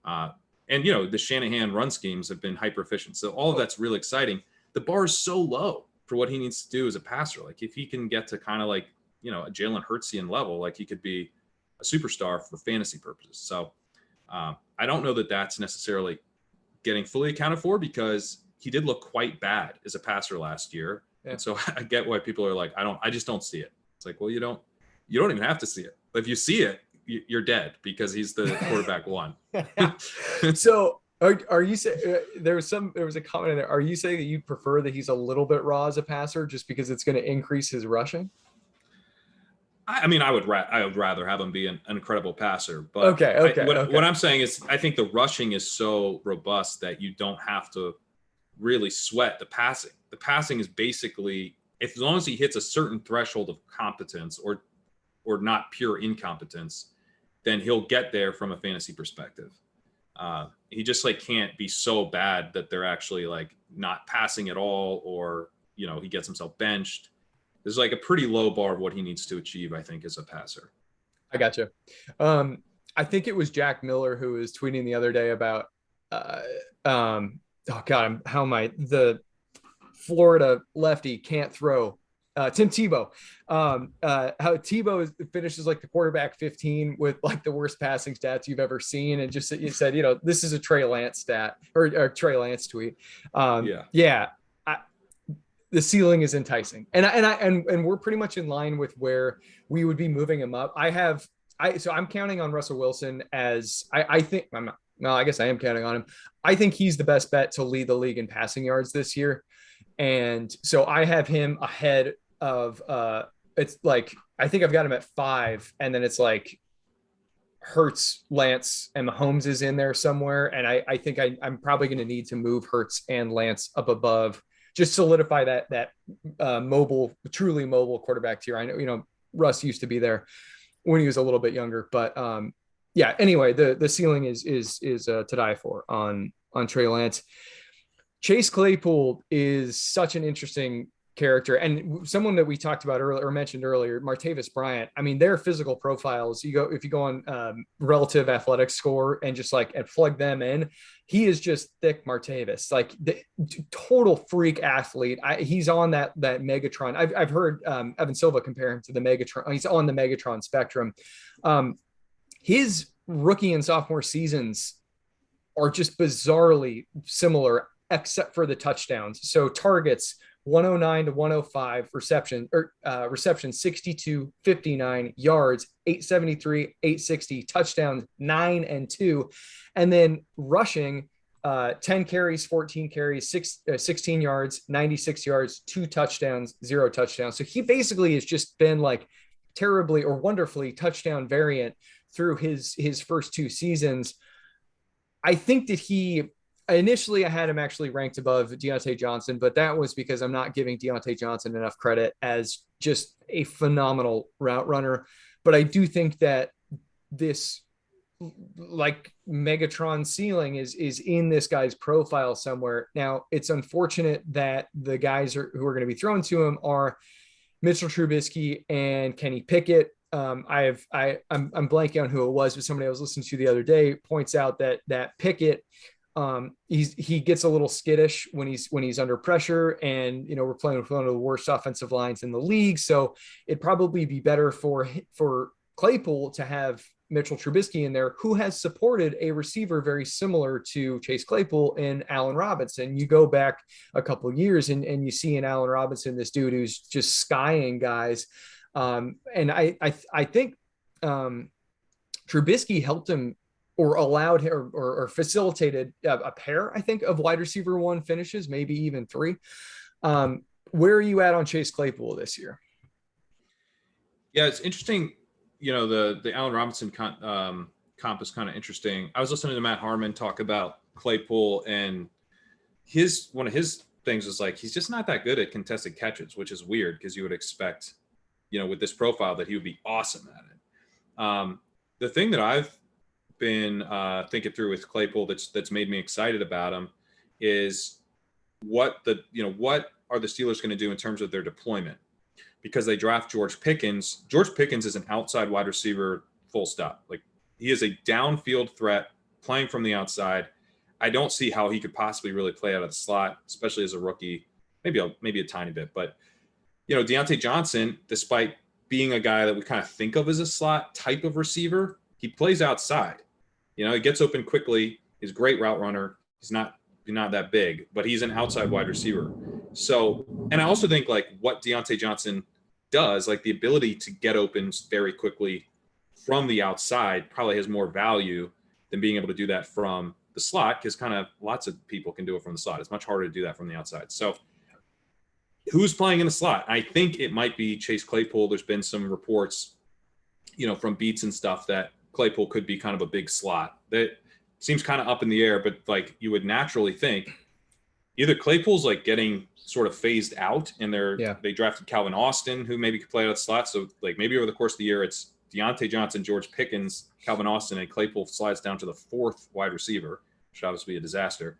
Speaker 2: And, you know, the Shanahan run schemes have been hyper efficient. So all of that's really exciting. The bar is so low for what he needs to do as a passer. Like if he can get to kind of like, you know, a Jalen Hurtsian level, like he could be a superstar for fantasy purposes. So I don't know that that's necessarily getting fully accounted for because he did look quite bad as a passer last year. Yeah. And so I get why people are like, I just don't see it. It's like, well, you don't even have to see it. If you see it, you're dead because he's the quarterback one.
Speaker 1: So are you saying there was a comment in there? Are you saying that you prefer that he's a little bit raw as a passer just because it's going to increase his rushing?
Speaker 2: I mean, I would rather have him be an incredible passer, but
Speaker 1: okay.
Speaker 2: What I'm saying is I think the rushing is so robust that you don't have to really sweat the passing. The passing is basically, as long as he hits a certain threshold of competence or not pure incompetence, then he'll get there from a fantasy perspective. He just like can't be so bad that they're actually like not passing at all, or, you know, he gets himself benched. There's like a pretty low bar of what he needs to achieve, I think, as a passer.
Speaker 1: I gotcha. I think it was Jack Miller who was tweeting the other day about, the Florida lefty can't throw Tim Tebow. How Tebow finishes like the quarterback 15 with like the worst passing stats you've ever seen, and just you said, this is a Trey Lance stat or Trey Lance tweet. The ceiling is enticing, and we're pretty much in line with where we would be moving him up. So I'm counting on Russell Wilson as I think I'm not. No, I guess I am counting on him. I think he's the best bet to lead the league in passing yards this year. And so I have him ahead of it's like I think I've got him at 5, and then it's like Hurts, Lance, and Mahomes is in there somewhere. And I think I'm probably going to need to move Hurts and Lance up above, just solidify that truly mobile quarterback tier. I know, Russ used to be there when he was a little bit younger, but anyway, the ceiling is to die for on Trey Lance. Chase Claypool is such an interesting character, and someone that we talked about earlier or mentioned earlier, Martavis Bryant. I mean, their physical profiles, if you go on relative athletic score and just and plug them in, he is just thick Martavis, like the total freak athlete. He's on that Megatron. I've heard Evan Silva compare him to the Megatron. He's on the Megatron spectrum. His rookie and sophomore seasons are just bizarrely similar, except for the touchdowns. So targets 109 to 105, reception 62, 59, yards 873, 860, touchdowns 9 and 2, and then rushing 10 carries, 14 carries, 16 yards, 96 yards, 2 touchdowns, 0 touchdowns. So he basically has just been like terribly or wonderfully touchdown variant through his first 2 seasons. I think that initially I had him actually ranked above Deontay Johnson, but that was because I'm not giving Deontay Johnson enough credit as just a phenomenal route runner. But I do think that this like Megatron ceiling is in this guy's profile somewhere. Now, it's unfortunate that the guys who are going to be thrown to him are Mitchell Trubisky and Kenny Pickett. I'm blanking on who it was, but somebody I was listening to the other day points out that Pickett, he gets a little skittish when he's under pressure, and we're playing with one of the worst offensive lines in the league. So it'd probably be better for Claypool to have Mitchell Trubisky in there, who has supported a receiver very similar to Chase Claypool in Allen Robinson. You go back a couple of years and you see in Allen Robinson this dude who's just skying guys. And I think Trubisky helped him or allowed him or facilitated a pair, I think, of wide receiver 1 finishes, maybe even 3. Where are you at on Chase Claypool this year?
Speaker 3: Yeah, it's interesting. The Allen Robinson comp is kind of interesting. I was listening to Matt Harmon talk about Claypool, and one of his things was like, he's just not that good at contested catches, which is weird because you would expect, with this profile that he would be awesome at it. The thing that I've been thinking through with Claypool that's made me excited about him is what are the Steelers going to do in terms of their deployment, because they draft George Pickens. George Pickens is an outside wide receiver, full stop. Like, he is a downfield threat playing from the outside. I don't see how he could possibly really play out of the slot, especially as a rookie, maybe a tiny bit. But Deontay Johnson, despite being a guy that we kind of think of as a slot type of receiver, he plays outside. He gets open quickly. He's a great route runner. He's not that big, but he's an outside wide receiver. So, and I also think like what Deontay Johnson does, like the ability to get open very quickly from the outside, probably has more value than being able to do that from the slot, because kind of lots of people can do it from the slot. It's much harder to do that from the outside. So who's playing in the slot? I think it might be Chase Claypool. There's been some reports, from beats and stuff that Claypool could be kind of a big slot. That seems kind of up in the air, but like you would naturally think either Claypool's like getting sort of phased out and they drafted Calvin Austin, who maybe could play out of the slot. So like maybe over the course of the year, it's Deontay Johnson, George Pickens, Calvin Austin, and Claypool slides down to the 4th wide receiver, which would obviously be a disaster.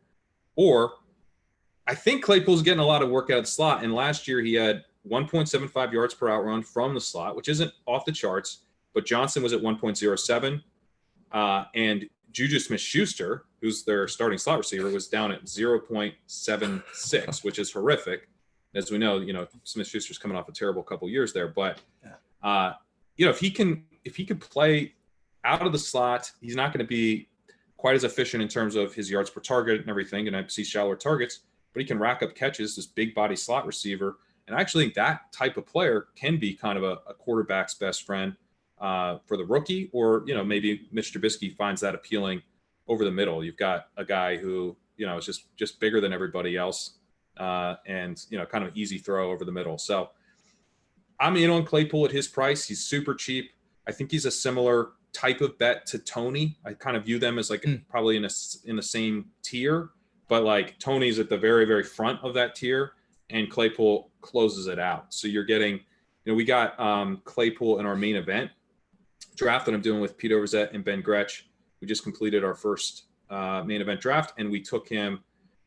Speaker 3: Or I think Claypool's getting a lot of work out of the slot. And last year he had 1.75 yards per out run from the slot, which isn't off the charts, but Johnson was at 1.07. And Juju Smith-Schuster, who's their starting slot receiver, was down at 0.76, which is horrific.
Speaker 2: As we know, Smith-Schuster's coming off a terrible couple years there, but if he could play out of the slot, he's not going to be quite as efficient in terms of his yards per target and everything, and I see shallower targets, but he can rack up catches, this big body slot receiver. And I actually think that type of player can be kind of a quarterback's best friend for the rookie, or, maybe Mitch Trubisky finds that appealing over the middle. You've got a guy who, is just bigger than everybody else, and, kind of easy throw over the middle. So I'm in on Claypool at his price. He's super cheap. I think he's a similar type of bet to Toney. I kind of view them as like probably in the same tier, but like Toney's at the very, very front of that tier, and Claypool closes it out. So you're getting, we got Claypool in our main event draft that I'm doing with Pete Overzet and Ben Gretsch. We just completed our first main event draft, and we took him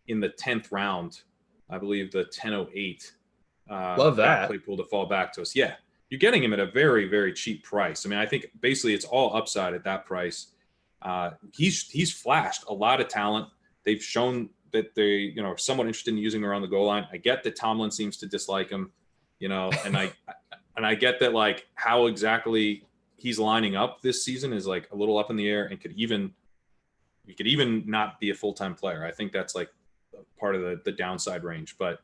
Speaker 2: in the 10th round, I believe the 10:08.
Speaker 1: Love that.
Speaker 2: Claypool to fall back to us. Yeah. You're getting him at a very, very cheap price. I mean, I think basically it's all upside at that price. He's flashed a lot of talent. They've shown that they, are somewhat interested in using him around the goal line. I get that Tomlin seems to dislike him, and I get that like how exactly he's lining up this season is like a little up in the air, and could even not be a full-time player. I think that's like part of the downside range, but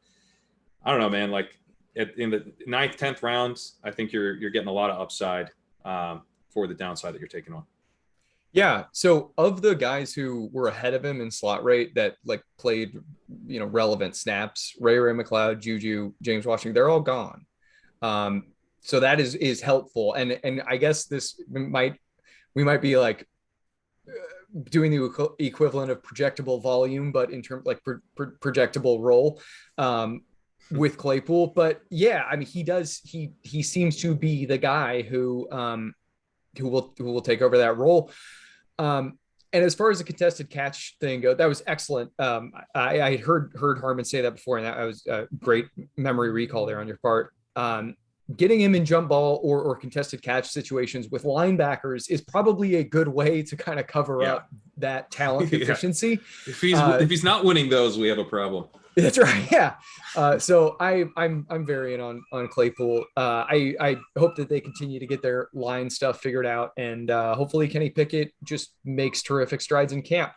Speaker 2: I don't know, man. Like in the 9th, 10th rounds, I think you're getting a lot of upside for the downside that you're taking on.
Speaker 1: Yeah. So of the guys who were ahead of him in slot rate that like played, relevant snaps, Ray McLeod, Juju, James Washington, they're all gone. So that is helpful. And I guess we might be like doing the equivalent of projectable volume, but in terms like projectable role with Claypool. But yeah, I mean, he seems to be the guy who will take over that role. And as far as the contested catch thing go, that was excellent. I heard Harmon say that before, and that was a great memory recall there on your part. Getting him in jump ball or contested catch situations with linebackers is probably a good way to kind of cover up that talent deficiency.
Speaker 2: If he's not winning those, we have a problem.
Speaker 1: That's right. Yeah. So I'm very in on Claypool. I hope that they continue to get their line stuff figured out, and hopefully Kenny Pickett just makes terrific strides in camp.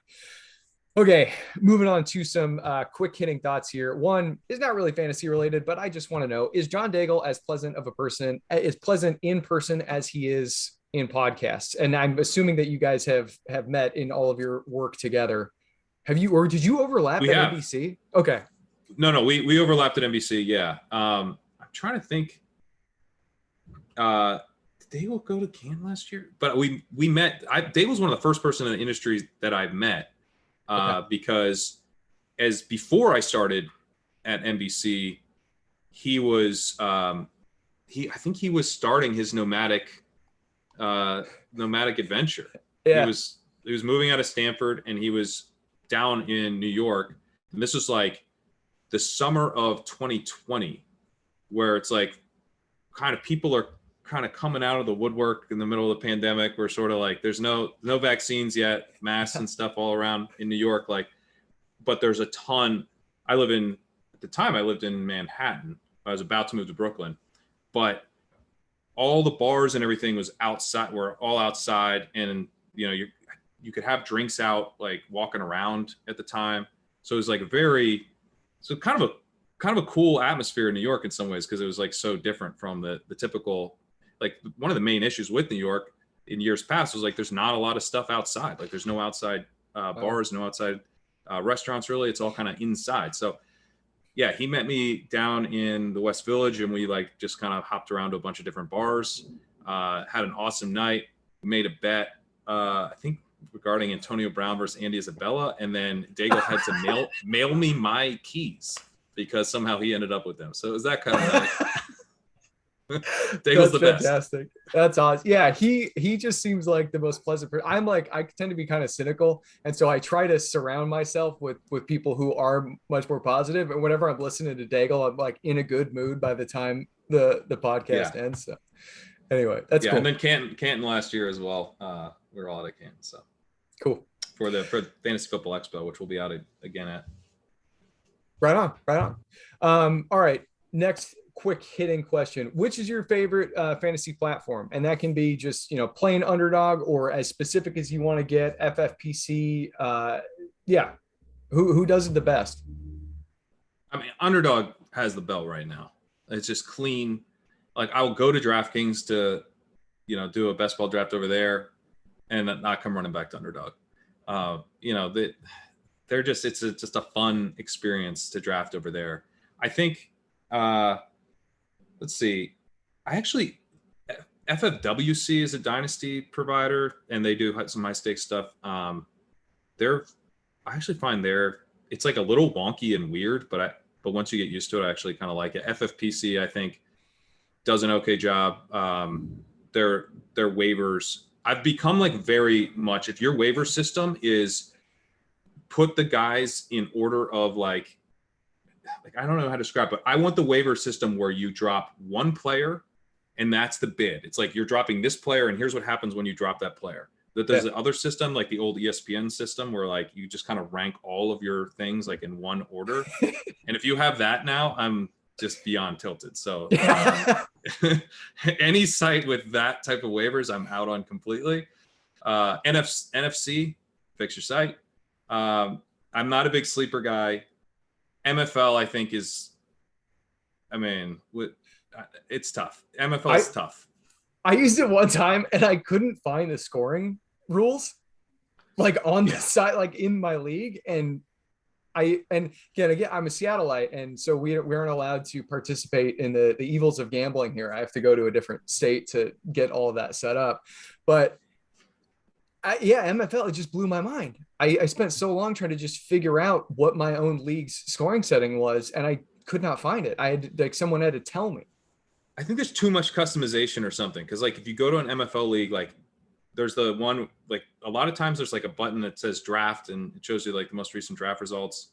Speaker 1: Okay, moving on to some quick hitting thoughts here. One is not really fantasy related, but I just want to know, is John Daigle as pleasant in person as he is in podcasts? And I'm assuming that you guys have met in all of your work together. Have you, or did you overlap at NBC? Okay.
Speaker 2: No, we overlapped at NBC. Yeah. I'm trying to think. Did Daigle go to Cannes last year? But we met. Daigle's one of the first person in the industry that I've met. Because before I started at NBC, he was I think he was starting his nomadic adventure. Yeah. He was moving out of Stanford, and he was down in New York. And this was like the summer of 2020, where it's like kind of people are kind of coming out of the woodwork in the middle of the pandemic. We're sort of like, there's no vaccines yet, masks and stuff all around in New York. Like, but there's a ton. At the time I lived in Manhattan. I was about to move to Brooklyn, but all the bars and everything was outside. We're all outside, and you could have drinks out, like walking around at the time. So it was like kind of a cool atmosphere in New York in some ways, because it was like so different from the typical. Like one of the main issues with New York in years past was like there's not a lot of stuff outside. Like there's no outside bars, no outside restaurants really. It's all kind of inside. So yeah, he met me down in the West Village, and we like just kind of hopped around to a bunch of different bars. Had an awesome night. We made a bet, I think regarding Antonio Brown versus Andy Isabella, and then Daigle had to mail me my keys because somehow he ended up with them. So it was that kind of night. Daigle's the best.
Speaker 1: Fantastic. That's awesome. Yeah, he just seems like the most pleasant person. I tend to be kind of cynical, and so I try to surround myself with people who are much more positive. And whenever I'm listening to Daigle, I'm like in a good mood by the time the podcast ends. So anyway, that's cool.
Speaker 2: And then Canton last year as well. We were all at Canton, so
Speaker 1: cool
Speaker 2: for the Fantasy Football Expo, which we'll be out again at.
Speaker 1: Right on. All right. next quick hitting question. Which is your favorite fantasy platform? And that can be just, plain underdog or as specific as you want to get, FFPC. Yeah. Who does it the best?
Speaker 3: I mean, underdog has the belt right now. It's just clean. Like, I'll go to DraftKings to, do a best ball draft over there and not come running back to underdog. They're just, it's just a fun experience to draft over there. I think, let's see. FFWC is a dynasty provider, and they do some high stakes stuff. I actually find it's like a little wonky and weird, but once you get used to it, I actually kind of like it. FFPC, I think, does an okay job. Their waivers, I've become like very much, if your waiver system is put the guys in order of like I don't know how to describe it, but I want the waiver system where you drop one player and that's the bid. It's like you're dropping this player and here's what happens when you drop that player. That there's the other system, like the old ESPN system, where like you just kind of rank all of your things like in one order. And if you have that now, I'm just beyond tilted. So any site with that type of waivers, I'm out on completely. NFC, fix your site. I'm not a big sleeper guy. MFL, I think, it's tough. MFL is tough.
Speaker 1: I used it one time and I couldn't find the scoring rules like on the site, like in my league. And again, I'm a Seattleite. And so we aren't allowed to participate in the evils of gambling here. I have to go to a different state to get all of that set up. But MFL, it just blew my mind. I spent so long trying to just figure out what my own league's scoring setting was, and I could not find it. Someone had to tell me.
Speaker 3: I think there's too much customization or something. Because like if you go to an MFL league, like there's the one, like a lot of times there's like a button that says draft and it shows you like the most recent draft results.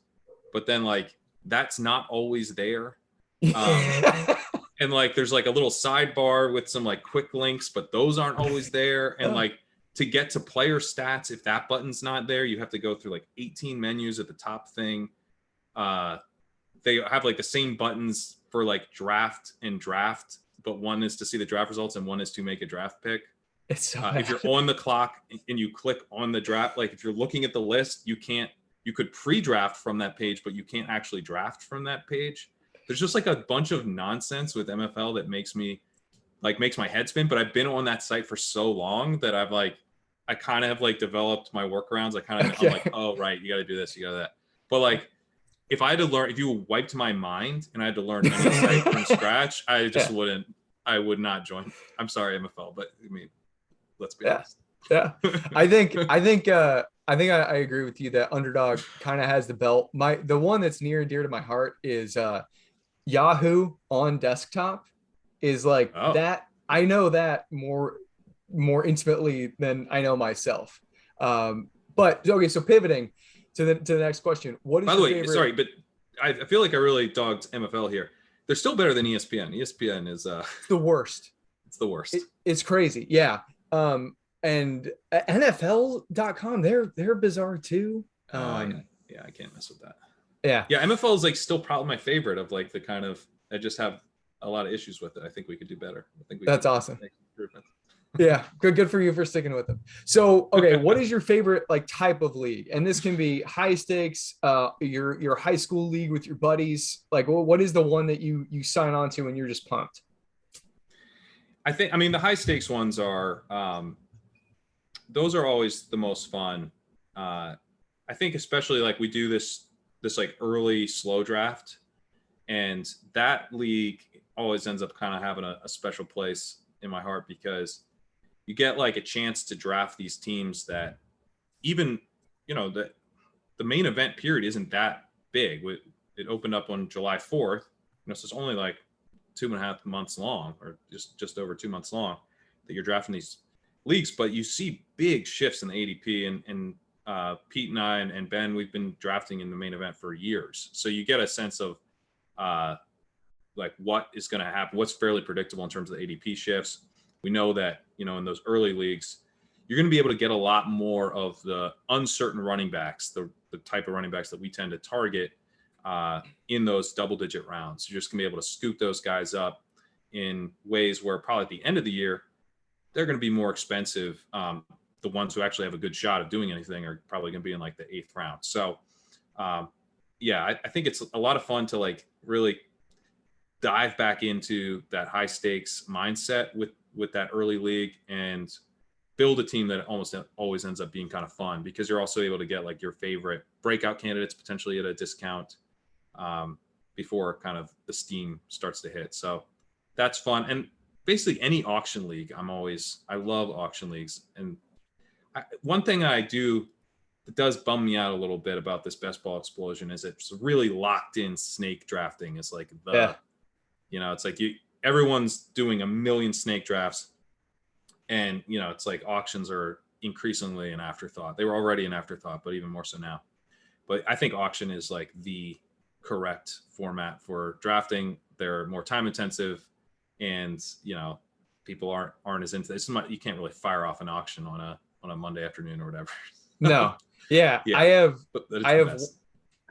Speaker 3: But then like that's not always there. And like there's like a little sidebar with some like quick links, but those aren't always there. And like to get to player stats, if that button's not there, you have to go through like 18 menus at the top thing. They have like the same buttons for like draft, but one is to see the draft results and one is to make a draft pick.
Speaker 1: It's so
Speaker 3: if you're on the clock and you click on the draft, like if you're looking at the list, you could pre-draft from that page, but you can't actually draft from that page. There's just like a bunch of nonsense with MFL that makes my head spin. But I've been on that site for so long that I kind of have like developed my workarounds. I'm like, oh, right, you got to do this, you got that. But like, if you wiped my mind and I had to learn any site from scratch, I just I would not join. I'm sorry, MFL, but I mean, let's be honest.
Speaker 1: Yeah. I think I agree with you that underdog kind of has the belt. The one that's near and dear to my heart is Yahoo on desktop is like that. I know that more intimately than I know myself. But okay, so pivoting to the next question. What is your favorite?
Speaker 3: Sorry, but I feel like I really dogged MFL here. They're still better than ESPN. ESPN is
Speaker 1: the worst.
Speaker 3: It's the worst.
Speaker 1: It's crazy. Yeah. And NFL.com, they're bizarre too.
Speaker 3: I can't mess with that.
Speaker 1: Yeah.
Speaker 3: Yeah, MFL is like still probably my favorite of like the kind of, I just have a lot of issues with it. I think we could do better.
Speaker 1: That's awesome. Yeah, good for you for sticking with them. So, okay, what is your favorite like type of league? And this can be high stakes, your high school league with your buddies. Like, what is the one that you sign on to and you're just pumped?
Speaker 3: The high stakes ones are, those are always the most fun. I think especially like we do this like early slow draft, and that league always ends up kind of having a special place in my heart because you get like a chance to draft these teams that even, the main event period isn't that big. It opened up on July 4th. So it's only like 2.5 months long, or just over 2 months long that you're drafting these leagues, but you see big shifts in the ADP and Pete and I and Ben, we've been drafting in the main event for years. So you get a sense of like what is going to happen, what's fairly predictable in terms of the ADP shifts. We know that, in those early leagues, you're going to be able to get a lot more of the uncertain running backs, the type of running backs that we tend to target.
Speaker 2: in those double-digit rounds. You're just going to be able to scoop those guys up in ways where probably at the end of the year, they're going to be more expensive. The ones who actually have a good shot of doing anything are probably going to be in like the 8th round. So, I think it's a lot of fun to like really dive back into that high stakes mindset with that early league and build a team that almost always ends up being kind of fun, because you're also able to get like your favorite breakout candidates potentially at a discount before kind of the steam starts to hit. So that's fun. And basically any auction league, I love auction leagues. And one thing I do that does bum me out a little bit about this best ball explosion is it's really locked in snake drafting. It's like it's like everyone's doing a million snake drafts, and it's like auctions are increasingly an afterthought. They were already an afterthought, but even more so now. But I think auction is like the correct format for drafting. They're more time intensive, and people aren't as into this. You can't really fire off an auction on a Monday afternoon or whatever.
Speaker 1: No. Yeah.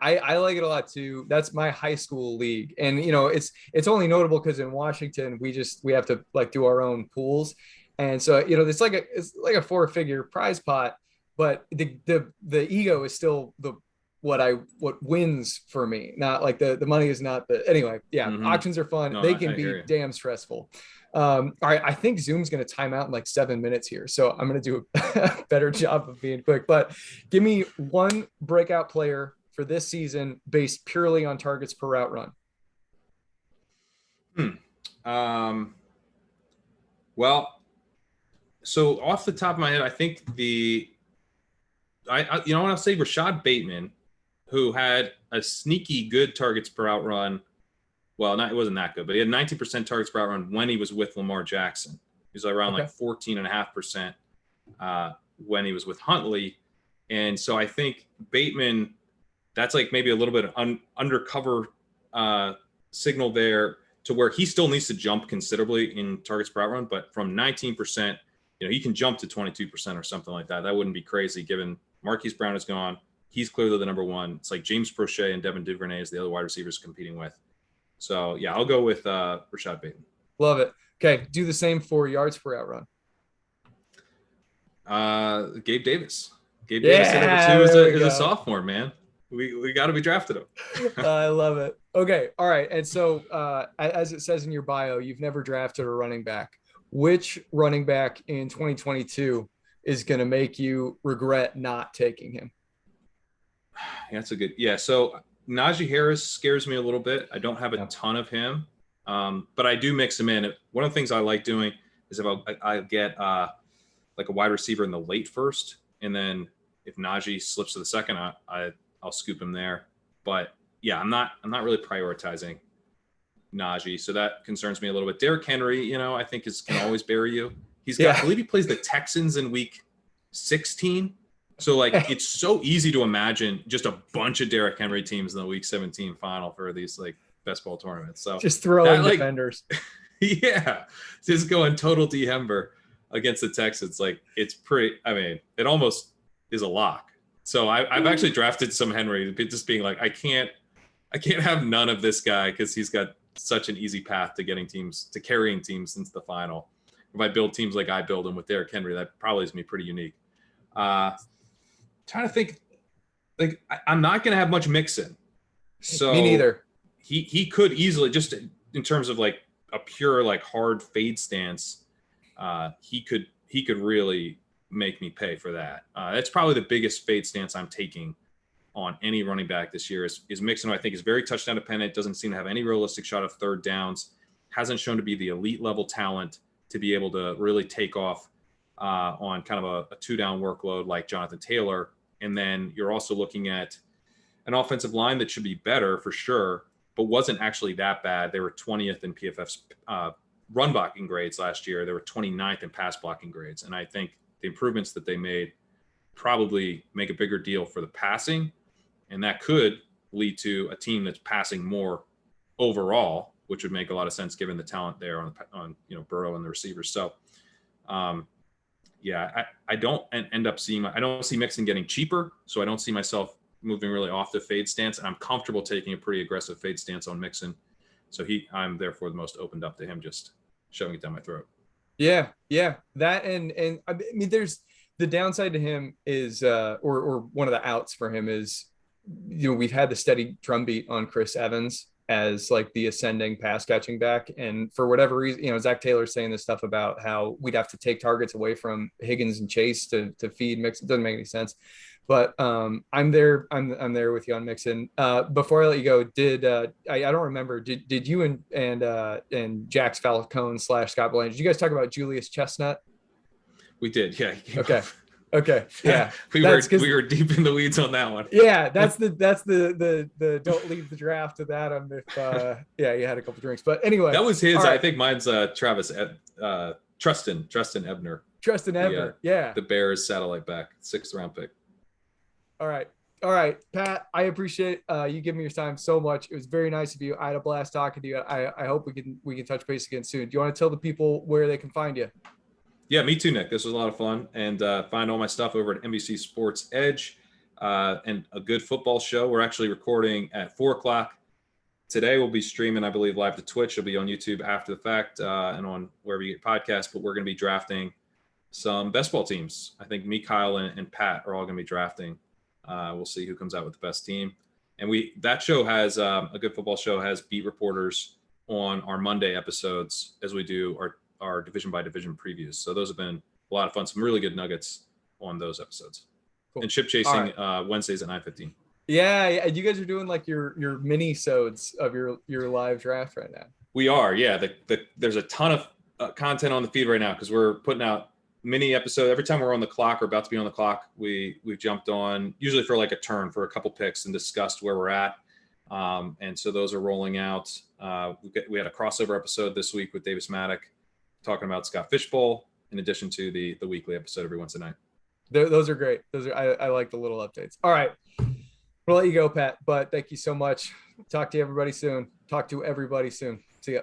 Speaker 1: I like it a lot too. That's my high school league. And it's only notable because in Washington we have to like do our own pools. And so it's like a 4-figure prize pot, but the ego is still what wins for me. Not like the money is not anyway. Yeah. Mm-hmm. Auctions are fun. No, they can be damn stressful. All right. I think Zoom's going to time out in like 7 minutes here. So I'm going to do a better job of being quick, but give me one breakout player for this season based purely on targets per route run.
Speaker 2: Well, so off the top of my head, I think I'll say Rashad Bateman, who had a sneaky good targets per route run. Well, it wasn't that good, but he had 19% targets per route run when he was with Lamar Jackson. He was around like 14.5% when he was with Huntley. And so I think Bateman, that's like maybe a little bit of undercover signal there to where he still needs to jump considerably in targets per route run, but from 19%, he can jump to 22% or something like that. That wouldn't be crazy given Marquise Brown is gone. He's clearly the number one. It's like James Prochet and Devin Duvernay as the other wide receivers competing with. So, yeah, I'll go with Rashad Bateman.
Speaker 1: Love it. Okay, do the same for yards per route
Speaker 2: run. Gabe Davis. Gabe Davis hit over 2 as a sophomore, man. We got to be drafted him.
Speaker 1: I love it. Okay, all right. And so, as it says in your bio, you've never drafted a running back. Which running back in 2022 is going to make you regret not taking him?
Speaker 2: That's a good – yeah, so – Najee Harris scares me a little bit. I don't have a ton of him, but I do mix him in. One of the things I like doing is if I get like a wide receiver in the late first, and then if Najee slips to the second, I'll scoop him there. But yeah, I'm not really prioritizing Najee, so that concerns me a little bit. Derrick Henry, I think can always bury you. I believe he plays the Texans in week 16. So, like, it's so easy to imagine just a bunch of Derrick Henry teams in the Week 17 final for these, like, best ball tournaments. So
Speaker 1: just throwing defenders.
Speaker 2: Yeah. Just going total D-Hember against the Texans. Like, it's pretty – I mean, it almost is a lock. So, I've actually drafted some Henry just being like, I can't have none of this guy because he's got such an easy path to carrying teams into the final. If I build teams like I build them with Derrick Henry, that probably is going to be pretty unique. Trying to think, like I'm not going to have much mixing. So
Speaker 1: me neither.
Speaker 2: He could easily, just in terms of like a pure like hard fade stance, he could really make me pay for that. That's probably the biggest fade stance I'm taking on any running back this year is Mixon, who I think is very touchdown dependent, doesn't seem to have any realistic shot of third downs, hasn't shown to be the elite level talent to be able to really take off on kind of a 2-down workload like Jonathan Taylor. And then you're also looking at an offensive line that should be better for sure, but wasn't actually that bad. They were 20th in PFF's run blocking grades last year. They were 29th in pass blocking grades. And I think the improvements that they made probably make a bigger deal for the passing. And that could lead to a team that's passing more overall, which would make a lot of sense given the talent there on Burrow and the receivers. So, I don't end up seeing – I don't see Mixon getting cheaper, so I don't see myself moving really off the fade stance, and I'm comfortable taking a pretty aggressive fade stance on Mixon. So I'm therefore the most opened up to him just shoving it down my throat.
Speaker 1: Yeah. That and I mean, there's the downside to him is or one of the outs for him is, we've had the steady drumbeat on Chris Evans as like the ascending pass catching back, and for whatever reason, Zach Taylor's saying this stuff about how we'd have to take targets away from Higgins and Chase to feed Mixon. It doesn't make any sense. But I'm there with you on Mixon. Before I let you go, I don't remember, did you and Jax Falcone / Scott Blanche, did you guys talk about Julius Chestnut?
Speaker 2: We did, yeah.
Speaker 1: Okay, yeah.
Speaker 2: we were deep in the weeds on that one.
Speaker 1: Yeah, that's the don't leave the draft with Adam if you had a couple drinks. But anyway,
Speaker 2: that was his.
Speaker 1: Right.
Speaker 2: I think mine's Travis Trustin Ebner.
Speaker 1: Yeah.
Speaker 2: The Bears satellite back, 6th round pick.
Speaker 1: All right, Pat, I appreciate you giving me your time so much. It was very nice of you. I had a blast talking to you. I hope we can touch base again soon. Do you want to tell the people where they can find you?
Speaker 2: Yeah, me too, Nick. This was a lot of fun. And find all my stuff over at NBC Sports Edge and a good football show. We're actually recording at 4 o'clock. Today we'll be streaming, I believe, live to Twitch. It'll be on YouTube after the fact and on wherever you get podcasts. But we're going to be drafting some best ball teams. I think me, Kyle, and Pat are all going to be drafting. We'll see who comes out with the best team. And that show has a good football show has beat reporters on our Monday episodes as we do our division by division previews. So those have been a lot of fun. Some really good nuggets on those episodes. Cool. And ship chasing Wednesdays at 9:15.
Speaker 1: Yeah. You guys are doing like your mini-sodes of your live draft right now.
Speaker 2: We are. Yeah. There's a ton of content on the feed right now because we're putting out mini episode. Every time we're on the clock or about to be on the clock, we've jumped on usually for like a turn for a couple picks and discussed where we're at. And so those are rolling out. We had a crossover episode this week with Davis Maddock talking about Scott Fishbowl in addition to the weekly episode every Wednesday night.
Speaker 1: Those are great. I like the little updates. All right. We'll let you go, Pat, but thank you so much. Talk to everybody soon. See ya.